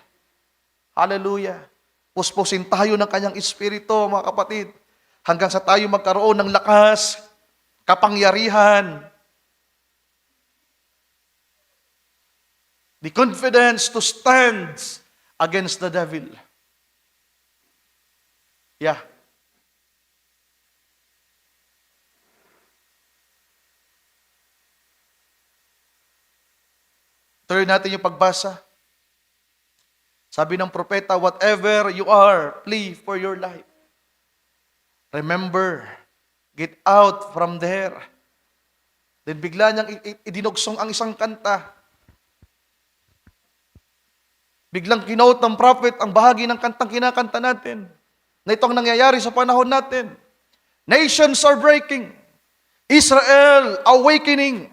Hallelujah. Puspusin tayo ng Kanyang Espiritu, mga kapatid, hanggang sa tayo magkaroon ng lakas, kapangyarihan, the confidence to stand against the devil. Yeah. Tuloy natin yung pagbasa. Sabi ng propeta, whatever you are, flee for your life. Remember, get out from there. Then bigla niyang idinugsong ang isang kanta. Biglang kinote ng prophet ang bahagi ng kantang kinakanta natin. Na itong nangyayari sa panahon natin. Nations are breaking. Israel awakening.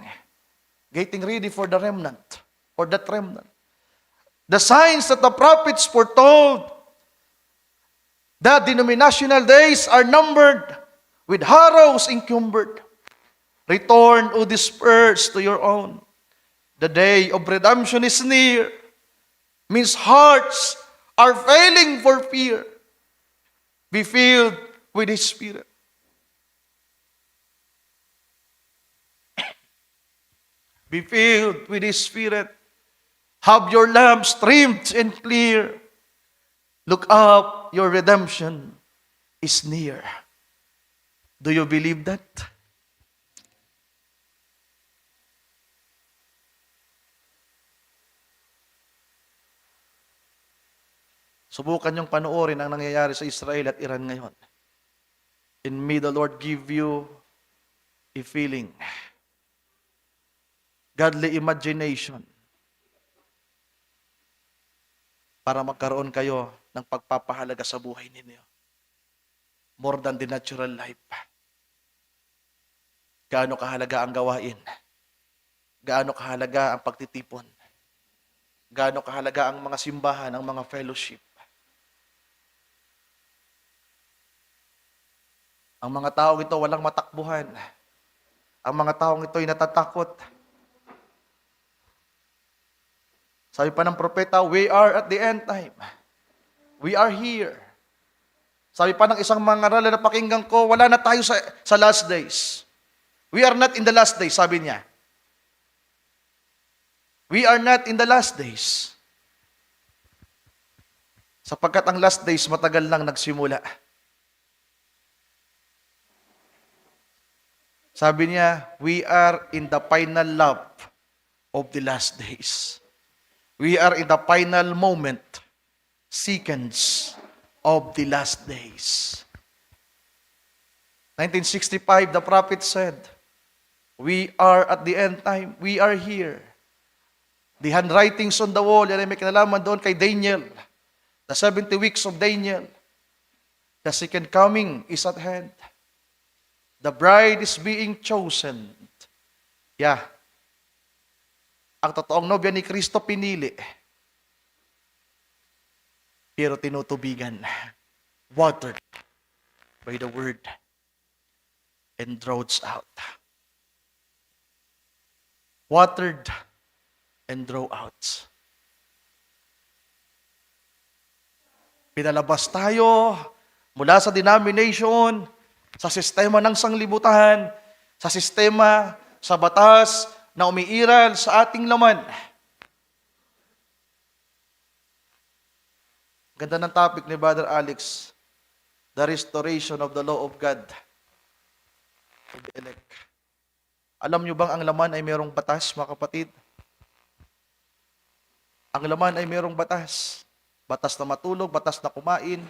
Getting ready for the remnant. For that remnant. The signs that the prophets foretold, the denominational days are numbered, with harrows encumbered. Return, O dispersed, to your own. The day of redemption is near. Means hearts are failing for fear. Be filled with His Spirit. Be filled with His Spirit. Have your lamps trimmed and clear. Look up, your redemption is near. Do you believe that? Subukan niyong panoorin ang nangyayari sa Israel at Iran ngayon. And may the Lord give you a feeling, godly imagination, para magkaroon kayo ng pagpapahalaga sa buhay ninyo. More than the natural life. Gaano kahalaga ang gawain? Gaano kahalaga ang pagtitipon? Gaano kahalaga ang mga simbahan, ang mga fellowship? Ang mga taong ito walang matakbuhan. Ang mga taong ito ay natatakot. Sabi pa ng propeta, we are at the end time. We are here. Sabi pa ng isang mangaral na napakinggan ko, wala na tayo sa last days. We are not in the last days, sabi niya. We are not in the last days. Sapagkat ang last days matagal lang nagsimula. Sabi niya, we are in the final lap of the last days. We are in the final moment, seconds of the last days. 1965, the prophet said, we are at the end time. We are here. The handwritings on the wall, yan ay may kinalaman doon kay Daniel. The 70 weeks of Daniel. The second coming is at hand. The bride is being chosen. Yeah. Ang totoong nobya ni Kristo pinili. Pero tinutubigan. Watered by the word and droughts out. Watered and draw out. Pinalabas tayo mula sa denomination, sa sistema ng sanglibutan, sa sistema, sa batas na umiiral sa ating laman. Ganda ng topic ni Brother Alex, the restoration of the law of God to the elect. Alam nyo bang ang laman ay merong batas, mga kapatid? Ang laman ay merong batas. Batas na matulog, batas na kumain,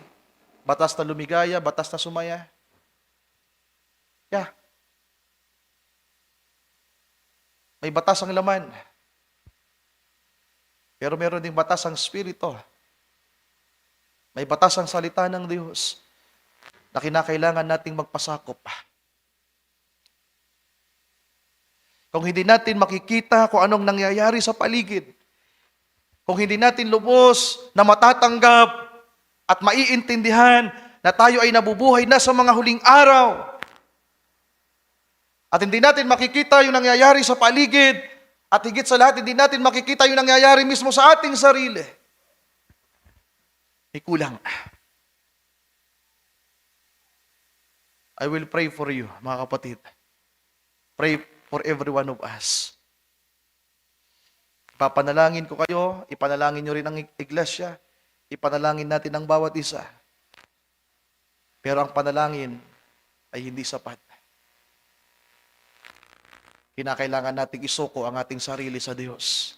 batas na lumigaya, batas na sumaya. Yeah. May batas ang laman. Pero meron ding batas ang Espiritu. May batas ang salita ng Diyos na kinakailangan nating magpasakop. Kung hindi natin makikita kung anong nangyayari sa paligid, kung hindi natin lubos na matatanggap at maiintindihan na tayo ay nabubuhay na sa mga huling araw, at hindi natin makikita yung nangyayari sa paligid, at higit sa lahat, hindi natin makikita yung nangyayari mismo sa ating sarili, may kulang. I will pray for you, mga kapatid. Pray for every one of us. Ipapanalangin ko kayo, ipanalangin nyo rin ang iglesia, ipanalangin natin ang bawat isa. Pero ang panalangin ay hindi sapat. Kinakailangan nating isuko ang ating sarili sa Diyos.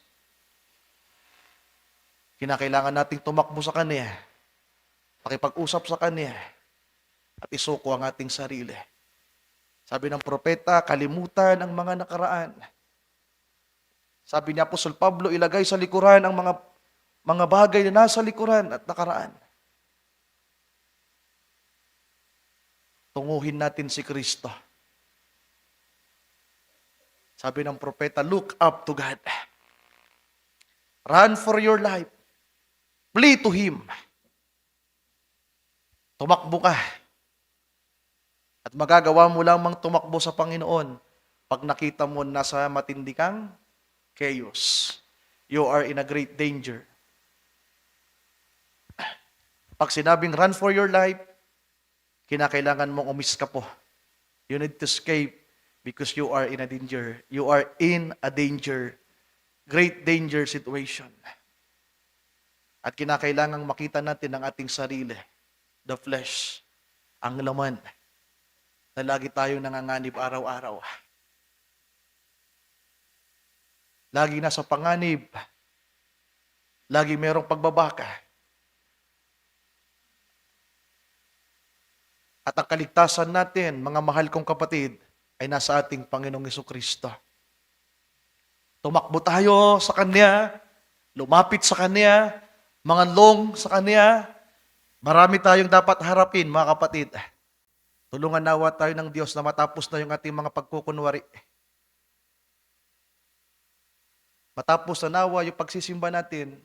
Kinakailangan nating tumakbo sa Kanya, pakipag-usap sa Kanya, at isuko ang ating sarili. Sabi ng propeta, kalimutan ang mga nakaraan. Sabi ni Apostol Pablo, ilagay sa likuran ang mga bagay na nasa likuran at nakaraan. Tunguhin natin si Kristo. Sabi ng propeta, look up to God. Run for your life. Flee to Him. Tumakbo ka. At magagawa mo lamang tumakbo sa Panginoon pag nakita mo nasa matindi kang chaos. You are in a great danger. Pag sinabing run for your life, kinakailangan mong umiskapo. You need to escape because you are in a danger. You are in a danger, great danger situation. At kinakailangang makita natin ang ating sarili, the flesh, ang laman, na lagi tayong nanganganib araw-araw. Lagi nasa panganib. Lagi merong pagbabaka. At ang kaligtasan natin, mga mahal kong kapatid, ay nasa ating Panginoong Jesucristo. Tumakbo tayo sa Kanya, lumapit sa Kanya, manganlong sa Kanya. Marami tayong dapat harapin, mga kapatid. Tulungan nawa tayo ng Diyos na matapos na yung ating mga pagkukunwari. Matapos na nawa yung pagsisimba natin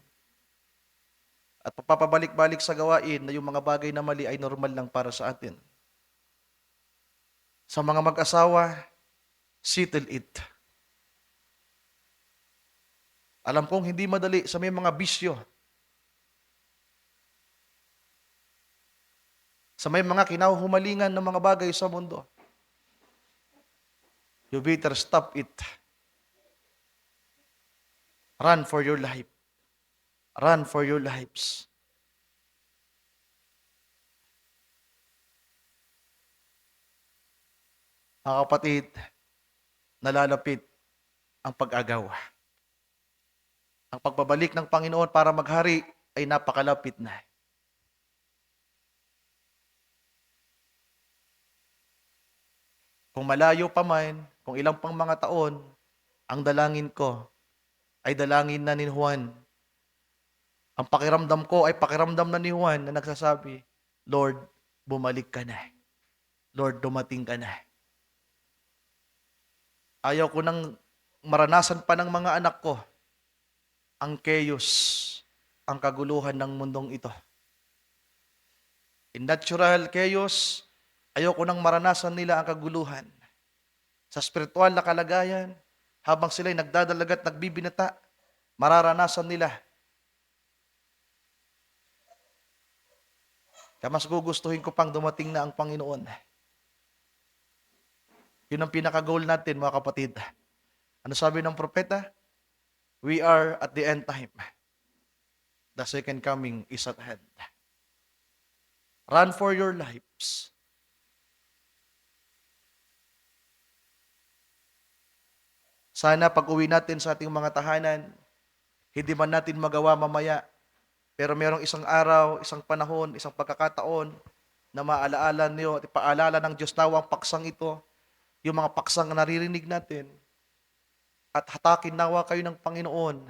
at papabalik-balik sa gawain na yung mga bagay na mali ay normal lang para sa atin. Sa mga mag-asawa, settle it. Alam kong hindi madali sa may mga bisyo. Sa may mga kinahuhumalingan ng mga bagay sa mundo. You better stop it. Run for your life. Run for your lives. Mga kapatid, nalalapit ang pag-agaw. Ang pagbabalik ng Panginoon para maghari ay napakalapit na. Kung malayo pa man, kung ilang pang mga taon, ang dalangin ko ay dalangin na ni Juan. Ang pakiramdam ko ay pakiramdam na ni Juan na nagsasabi, Lord, bumalik ka na. Lord, dumating ka na. Ayaw ko nang maranasan pa ng mga anak ko ang chaos, ang kaguluhan ng mundong ito. In natural chaos, ayaw ko nang maranasan nila ang kaguluhan. Sa spiritual na kalagayan, habang sila'y nagdadalagat, nagbibinata, mararanasan nila. Kaya mas gugustuhin ko pang dumating na ang Panginoon. Yun ang pinaka-goal natin, mga kapatid. Ano sabi ng propeta? We are at the end time. The second coming is at hand. Run for your lives. Sana pag-uwi natin sa ating mga tahanan, hindi man natin magawa mamaya, pero merong isang araw, isang panahon, isang pagkakataon na maalaala niyo at ipaalala ng Diyos nawa ang paksang ito, yung mga paksang na naririnig natin, at hatakin nawa kayo ng Panginoon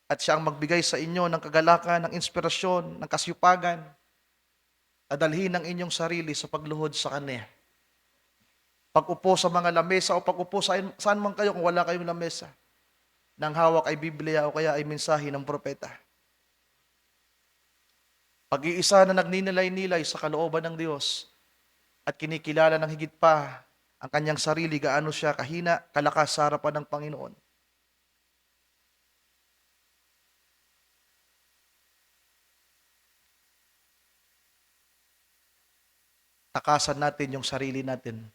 at siya ang magbigay sa inyo ng kagalakan, ng inspirasyon, ng kasyupagan, at dalhin ang inyong sarili sa pagluhod sa Kanya. Pag-upo sa mga lamesa o pag-upo saan man kayo kung wala kayong lamesa, nang hawak ay Biblia o kaya ay mensahe ng propeta. Pag-iisa na nagninilay-nilay sa kalooban ng Diyos at kinikilala ng higit pa ang kanyang sarili, gaano siya kahina, kalakas sa harapan ng Panginoon. Takasan natin yung sarili natin.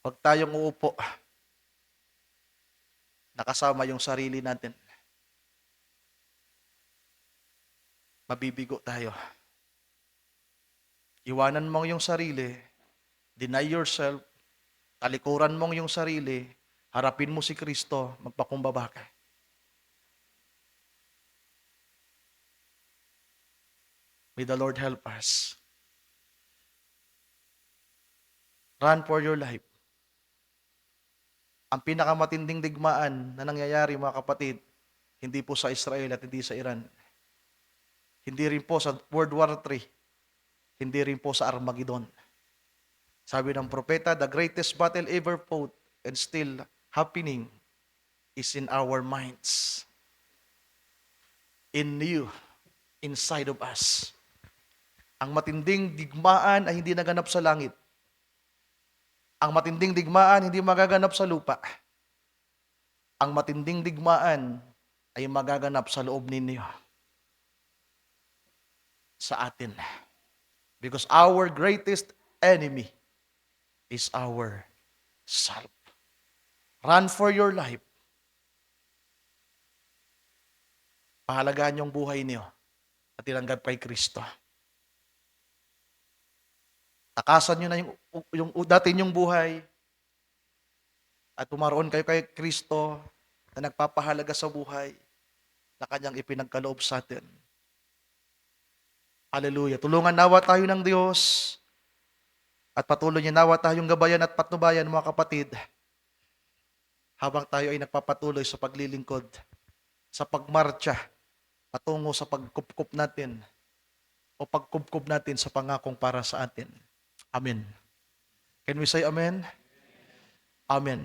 Huwag tayong uupo, nakasama yung sarili natin. Mabibigo tayo. Iwanan mong yung sarili, deny yourself, talikuran mong yung sarili, harapin mo si Kristo, magpakumbaba ka. May the Lord help us. Run for your life. Ang pinakamatinding digmaan na nangyayari, mga kapatid, hindi po sa Israel at hindi sa Iran. Hindi rin po sa World War III. Hindi rin po sa Armageddon. Sabi ng propeta, the greatest battle ever fought and still happening is in our minds. In you, inside of us. Ang matinding digmaan ay hindi naganap sa langit. Ang matinding digmaan hindi magaganap sa lupa. Ang matinding digmaan ay magaganap sa loob ninyo. Sa atin. Because our greatest enemy is our self. Run for your life. Pahalagaan yung buhay niyo at ilanggap kay Kristo. Takasan nyo na yung dati nyong buhay at tumaroon kayo kay Kristo na nagpapahalaga sa buhay na kanyang ipinagkaloob sa atin. Hallelujah. Tulungan nawa tayo ng Diyos at patuloy niya nawa tayong gabayan at patnubayan, mga kapatid, habang tayo ay nagpapatuloy sa paglilingkod, sa pagmarcha, patungo sa pagkupkup natin o pagkupkup natin sa pangakong para sa atin. Amen. Can we say amen? Amen.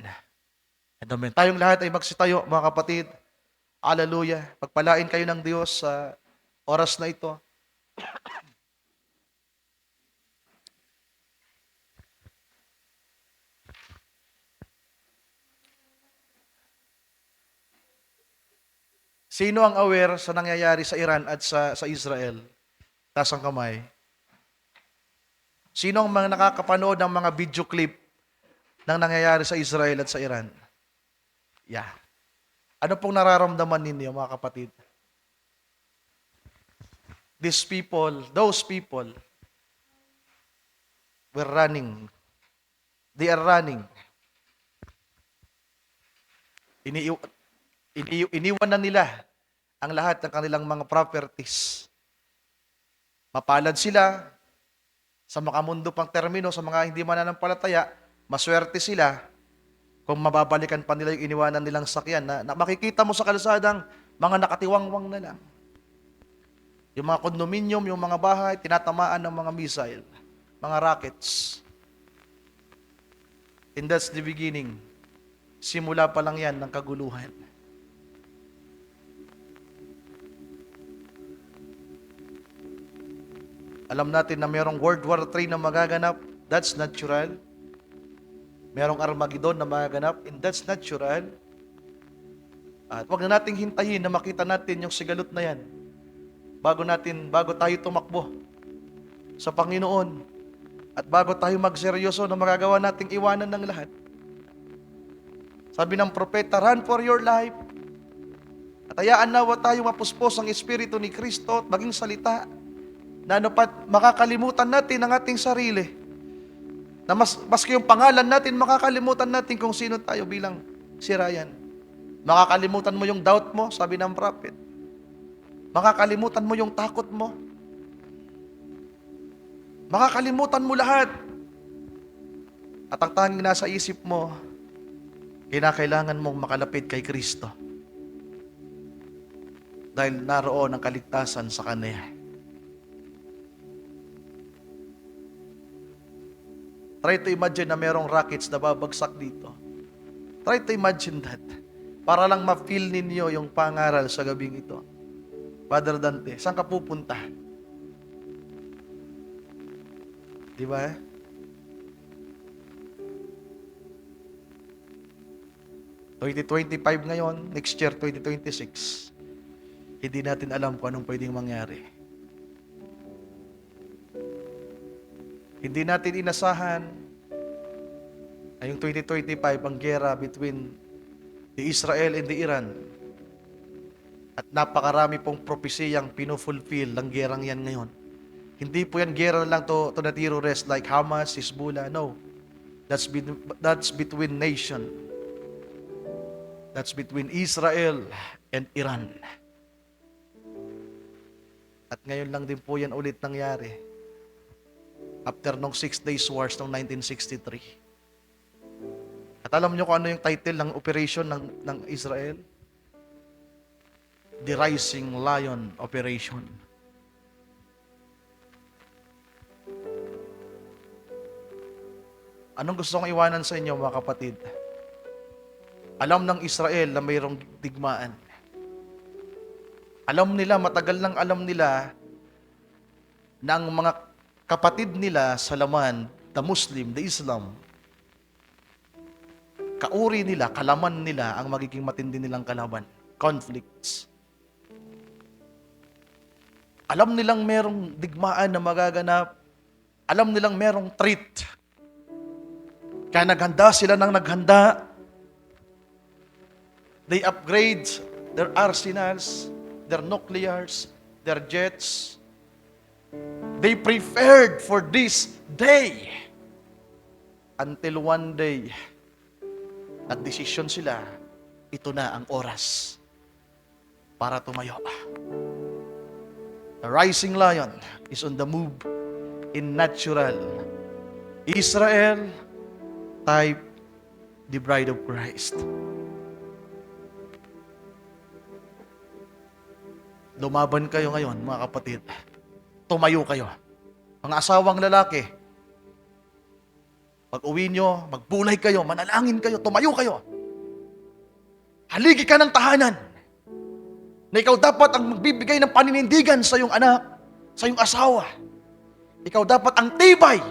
And amen. Tayong lahat ay magsitayo, mga kapatid. Hallelujah. Pagpalain kayo ng Diyos sa oras na ito. Sino ang aware sa nangyayari sa Iran at sa Israel? Taas ang kamay. Sino ang mga nakakapanood ng mga video clip ng nangyayari sa Israel at sa Iran? Yeah. Ano pong nararamdaman ninyo, mga kapatid? Those people, We're running. They are running. Iniwan na nila ang lahat ng kanilang mga properties. Mapalad sila sa makamundo pang termino, sa mga hindi mananampalataya, maswerte sila kung mababalikan pa nila yung iniwanan nilang sakyan na makikita mo sa kalsadang mga nakatiwangwang na lang. Yung mga condominium, yung mga bahay, tinatamaan ng mga missile, mga rockets. And that's the beginning. Simula pa lang yan ng kaguluhan. Alam natin na merong World War III na magaganap. That's natural. Merong Armageddon na magaganap. And that's natural. At wag na nating hintayin na makita natin yung sigalot na yan. Bago tayo tumakbo sa Panginoon. At bago tayo magseryoso na magagawa nating iwanan ng lahat. Sabi ng propeta, run for your life. At hayaan nawa tayo mapuspos ang Espiritu ni Kristo at maging salita na makakalimutan natin ang ating sarili. Na maski yung pangalan natin, makakalimutan natin kung sino tayo bilang si Ryan. Makakalimutan mo yung doubt mo, sabi ng prophet. Makakalimutan mo yung takot mo. Makakalimutan mo lahat. At ang tanging nasa isip mo, kinakailangan mong makalapit kay Kristo. Dahil naroon ang kaligtasan sa Kanya. Try to imagine na merong rockets na babagsak dito. Try to imagine that. Para lang ma-feel ninyo yung pangaral sa gabing ito. Father Dante, saan ka pupunta? Di ba? 2025 ngayon, next year 2026. Hindi natin alam kung anong pwedeng mangyari. Hindi natin inasahan na yung 2025 ang gera between the Israel and the Iran. At napakarami pong propesiyang pinufulfill ng gerang yan ngayon. Hindi po yan gera lang to the terrorists like Hamas, Hezbollah. No. That's between nation. That's between Israel and Iran. At ngayon lang din po yan ulit nangyari. After nung 6 Days Wars noong 1963. At alam nyo kung ano yung title ng operation ng Israel? The Rising Lion Operation. Anong gusto kong iwanan sa inyo mga kapatid? Alam ng Israel na mayroong digmaan. Alam nila, matagal nang alam nila na ang mga kapatid nila sa laman, the Muslim, the Islam, kauri nila, kalaman nila ang magiging matindi nilang kalaban. Conflicts. Alam nilang merong digmaan na magaganap. Alam nilang merong threat. Kaya naghanda sila ng naghanda. They upgrade their arsenals, their nuclears, their jets. They prepared for this day. Until one day, nagdesisyon sila, ito na ang oras para tumayo. The rising lion is on the move in natural. Israel, type the bride of Christ. Lumaban kayo ngayon, mga kapatid. Tumayo kayo. Mga asawang lalaki, pag uwi nyo, magbulay kayo, manalangin kayo, tumayo kayo. Haligi ka ng tahanan na ikaw dapat ang magbibigay ng paninindigan sa iyong anak, sa iyong asawa. Ikaw dapat ang tibay.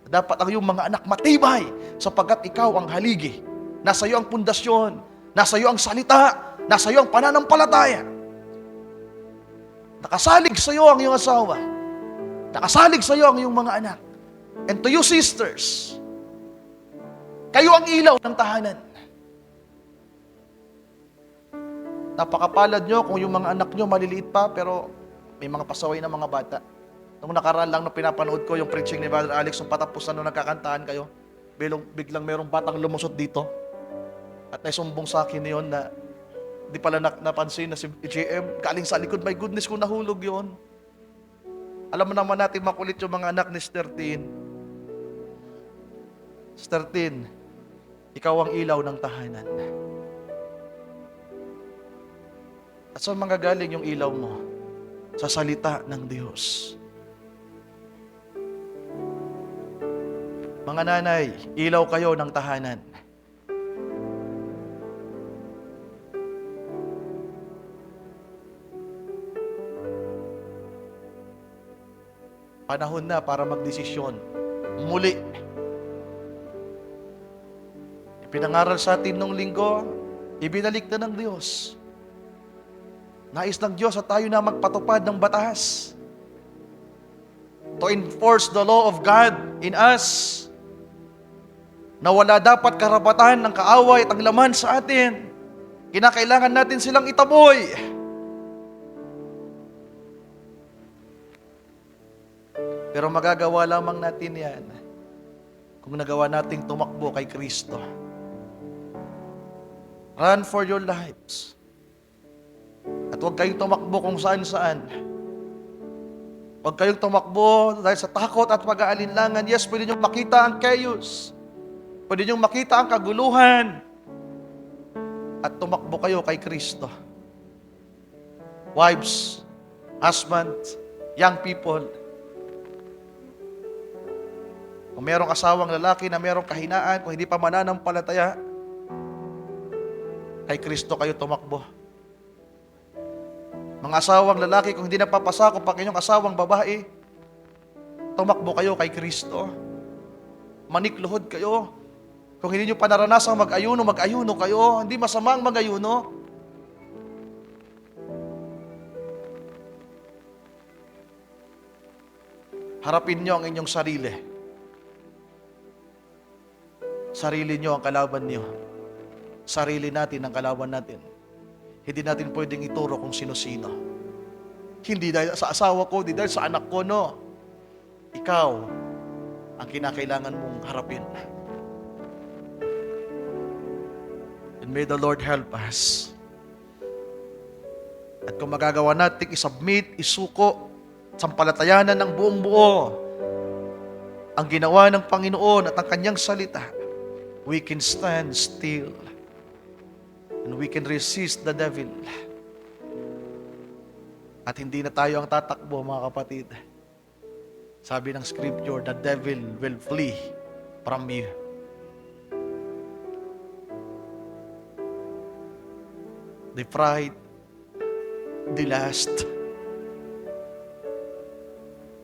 Dapat ang iyong mga anak matibay sapagkat ikaw ang haligi. Nasa iyo ang pundasyon, nasa iyo ang salita, nasa iyo ang pananampalataya. Nakasalig sa iyo ang iyong asawa. Nakasalig sa iyo ang iyong mga anak. And to you sisters, kayo ang ilaw ng tahanan. Napakapalad nyo kung yung mga anak nyo maliliit pa pero may mga pasaway na mga bata. Nung nakaraan lang, nung pinapanood ko yung preaching ni Brother Alex, nung patapos na nung nagkakantahan kayo, biglang merong batang lumusot dito. At naisumbong sa akin yun na di pala napansin na si JM, galing sa likod. My goodness, kung nahulog yon. Alam mo naman natin makulit yung mga anak ni Sister Tin. Sister Tin, ikaw ang ilaw ng tahanan. At saan manggagaling yung ilaw mo? Sa salita ng Diyos. Mga nanay, ilaw kayo ng tahanan. Panahon na para magdesisyon. Muli. Ipinangaral sa atin nung linggo, ibinalik na ng Diyos. Nais ng Diyos at tayo na magpatupad ng batas. To enforce the law of God in us. Na wala dapat karapatan ng kaaway at ang laman sa atin. Kinakailangan natin silang itaboy. Pero magagawa lamang natin yan kung nagawa nating tumakbo kay Kristo. Run for your lives. At huwag kayong tumakbo kung saan-saan. Huwag kayong tumakbo dahil sa takot at pag-aalinlangan. Yes, pwede niyong makita ang chaos. Pwede niyong makita ang kaguluhan. At tumakbo kayo kay Kristo. Wives, husbands, young people. Kung merong asawang lalaki na merong kahinaan, kung hindi pa mananampalataya, kay Kristo kayo tumakbo. Mga asawang lalaki, kung hindi napapasakop ang inyong asawang babae, tumakbo kayo kay Kristo. Manikluhod kayo. Kung hindi nyo pa naranasang mag-ayuno, mag-ayuno kayo. Hindi masamang mag-ayuno. Harapin nyo ang inyong sarili. Sarili nyo ang kalaban nyo. Sarili natin ang kalaban natin. Hindi natin pwedeng ituro kung sino-sino. Hindi dahil sa asawa ko, hindi dahil sa anak ko, no. Ikaw ang kinakailangan mong harapin. And may the Lord help us. At kung magagawa natin isubmit, isuko, sampalatayanan ng buong buo ang ginawa ng Panginoon at ang kanyang salita, we can stand still and we can resist the devil. At hindi na tayo ang tatakbo, mga kapatid. Sabi ng scripture, the devil will flee from you. The pride, the lust,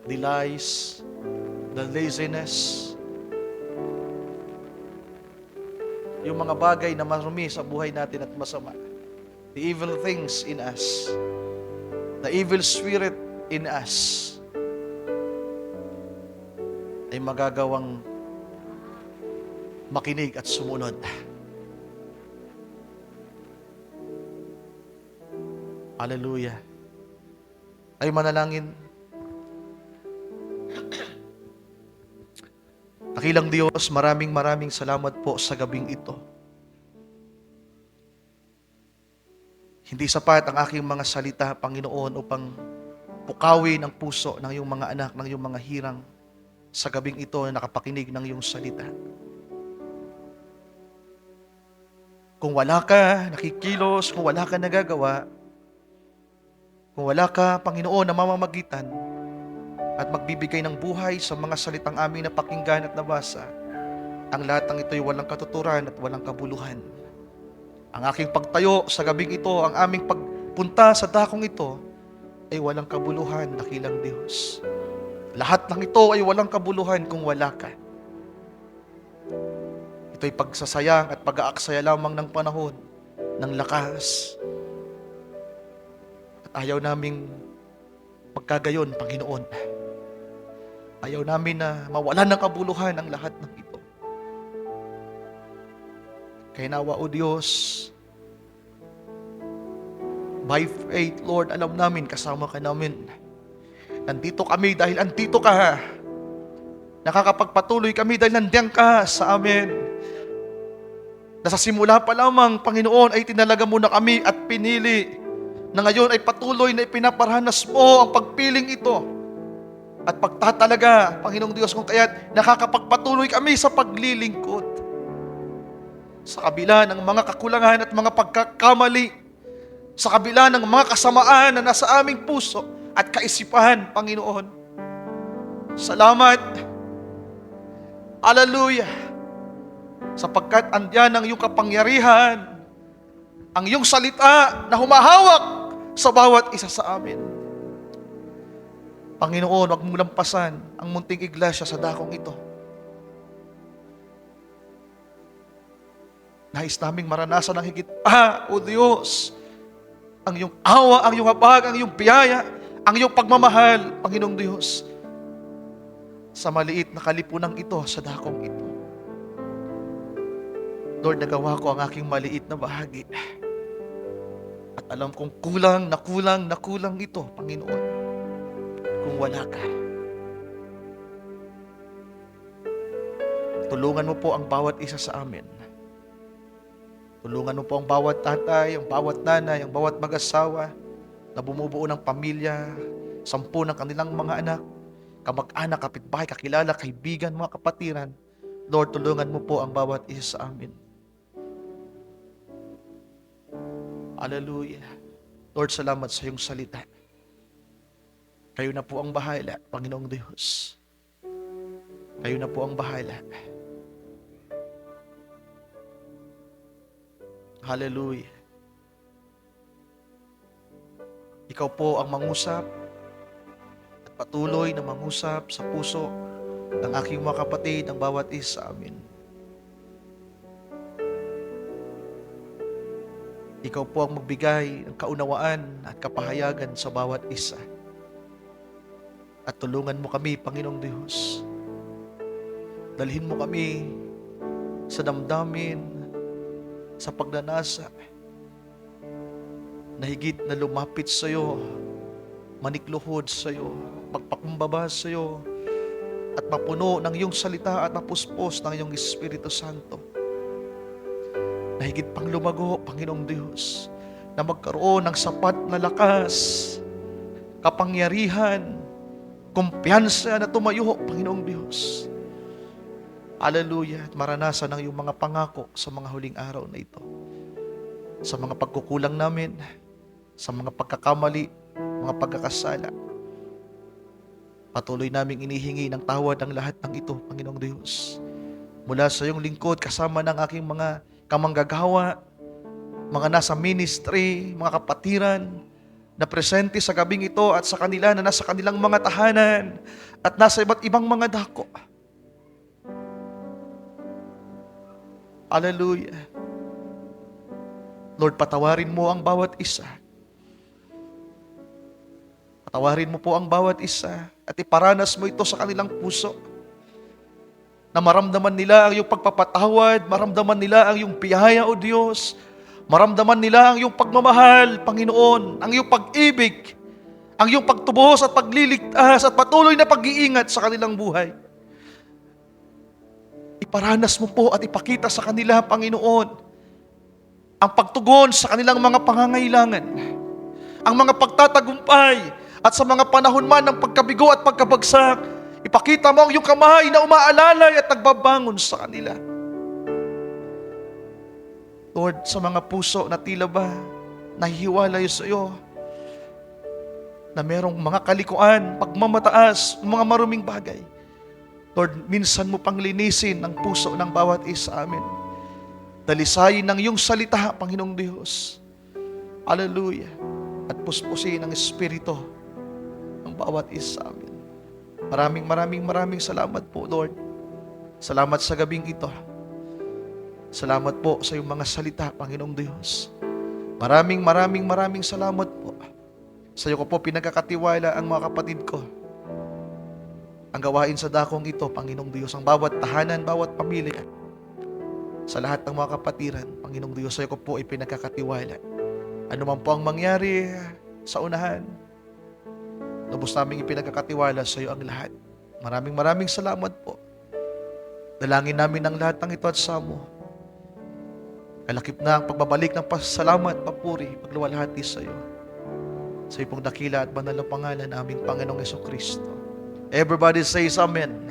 the lies, the laziness, yung mga bagay na marumi sa buhay natin at masama. The evil things in us, the evil spirit in us, ay magagawang makinig at sumunod. Hallelujah. Ay manalangin. Dakilang Diyos, maraming salamat po sa gabing ito. Hindi sapat ang aking mga salita, Panginoon, upang pukawin ang puso ng iyong mga anak, ng iyong mga hirang sa gabing ito na nakapakinig ng iyong salita. Kung wala ka nakikilos, kung wala ka nagagawa, kung wala ka, Panginoon, na mamamagitan at magbibigay ng buhay sa mga salitang aming napakinggan at nabasa, ang lahat ng ito ay walang katuturan at walang kabuluhan. Ang aking pagtayo sa gabing ito, ang aming pagpunta sa dakong ito, ay walang kabuluhan, dakilang Diyos. Lahat ng ito ay walang kabuluhan kung wala ka. Ito'y pagsasayang at pag-aaksaya lamang ng panahon, ng lakas. At ayaw naming magkagayon, Panginoon. Ayaw namin na mawalan ng kabuluhan ang lahat ng ito. Kaya nawa, O Diyos, by faith, Lord, alam namin, kasama ka namin. Nandito kami dahil andito ka. Nakakapagpatuloy kami dahil nandiyan ka sa amin. Na sa simula pa lamang, Panginoon, ay tinalaga mo na kami at pinili, na ngayon ay patuloy na ipinaparanas mo ang pagpiling ito at pagtatalaga, Panginoong Diyos, kung kaya't nakakapagpatuloy kami sa paglilingkod. Sa kabila ng mga kakulangan at mga pagkakamali, sa kabila ng mga kasamaan na nasa aming puso at kaisipan, Panginoon. Salamat. Hallelujah. Sapagkat andyan ang iyong kapangyarihan, ang iyong salita na humahawak sa bawat isa sa amin. Panginoon, huwag mong lampasan ang munting iglesia sa dakong ito. Nais naming maranasan ng higit pa, O Diyos, ang iyong awa, ang iyong habag, ang iyong biyaya, ang iyong pagmamahal, Panginoong Diyos, sa maliit na kalipunang ito, sa dakong ito. Lord, nagawa ko ang aking maliit na bahagi. At alam kong kulang ito, Panginoon, kung wala ka. Tulungan mo po ang bawat isa sa amin. Tulungan mo po ang bawat tatay, ang bawat nanay, ang bawat mag-asawa na bumubuo ng pamilya, 10 ng kanilang mga anak, kamag-anak, kapitbahay, kakilala, kaibigan, mga kapatiran. Lord, tulungan mo po ang bawat isa sa amin. Hallelujah. Lord, salamat sa iyong salita. Kayo na po ang bahala, Panginoong Diyos. Kayo na po ang bahala. Hallelujah. Ikaw po ang mangusap at patuloy na mangusap sa puso ng aking mga kapatid, ng bawat isa sa amin. Ikaw po ang magbigay ng kaunawaan at kapahayagan sa bawat isa. At tulungan mo kami, Panginoong Diyos. Dalhin mo kami sa damdamin, sa pagnanasa, na higit na lumapit sa iyo, manikluhod sa iyo, magpakumbaba sa iyo, at mapuno ng iyong salita at mapuspos ng iyong Espiritu Santo. Na higit pang lumago, Panginoong Diyos, na magkaroon ng sapat na lakas, kapangyarihan, kumpiyansa na tumayo, Panginoong Diyos. Hallelujah. At maranasan ang iyong mga pangako sa mga huling araw na ito. Sa mga pagkukulang namin, sa mga pagkakamali, mga pagkakasala. Patuloy naming inihingi ng tawad ang lahat ng ito, Panginoong Diyos. Mula sa iyong lingkod, kasama ng aking mga kamanggagawa, mga nasa ministry, mga kapatiran, na presente sa gabing ito at sa kanila na nasa kanilang mga tahanan at nasa iba't ibang mga dako. Hallelujah. Lord, patawarin mo ang bawat isa. Patawarin mo po ang bawat isa at iparanas mo ito sa kanilang puso. Na maramdaman nila ang iyong pagpapatawad, maramdaman nila ang iyong biyaya, O Diyos. Maramdaman nila ang iyong pagmamahal, Panginoon, ang iyong pag-ibig, ang iyong pagtubos at pagliligtas at patuloy na pag-iingat sa kanilang buhay. Iparanas mo po at ipakita sa kanila, Panginoon, ang pagtugon sa kanilang mga pangangailangan, ang mga pagtatagumpay, at sa mga panahon man ng pagkabigo at pagkabagsak, ipakita mo ang iyong kamay na umaalalay at nagbabangon sa kanila. Lord, sa mga puso na tila ba nahihiwalay sa iyo, na merong mga kalikuan, pagmamataas, mga maruming bagay, Lord, minsan mo pang linisin ang puso ng bawat isa amin. Dalisayin ng iyong salita, Panginoong Diyos. Hallelujah. At puspusin ang Espiritu ng bawat isa amin. Maraming salamat po, Lord. Salamat sa gabing ito. Salamat po sa iyong mga salita, Panginoong Diyos. Maraming salamat po. Sa iyo ko po pinagkakatiwala ang mga kapatid ko. Ang gawain sa dakong ito, Panginoong Diyos, ang bawat tahanan, bawat pamilya, sa lahat ng mga kapatiran, Panginoong Diyos, sa iyo ko po ipinagkakatiwala. Ano man po ang mangyari sa unahan, Lubos naming ipinagkakatiwala sa iyo ang lahat. Maraming salamat po. Dalangin namin ang lahat ng ito at samo. Kalakip na ang pagbabalik ng pasasalamat, papuri, pagluwalhati sa iyo. Sa iyong dakila at banal na pangalan ng aming Panginoong Jesucristo. Everybody says Amen.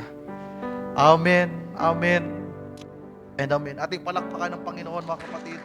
Amen, Amen, and Amen. Ating palakpakan ng Panginoon, mga kapatid.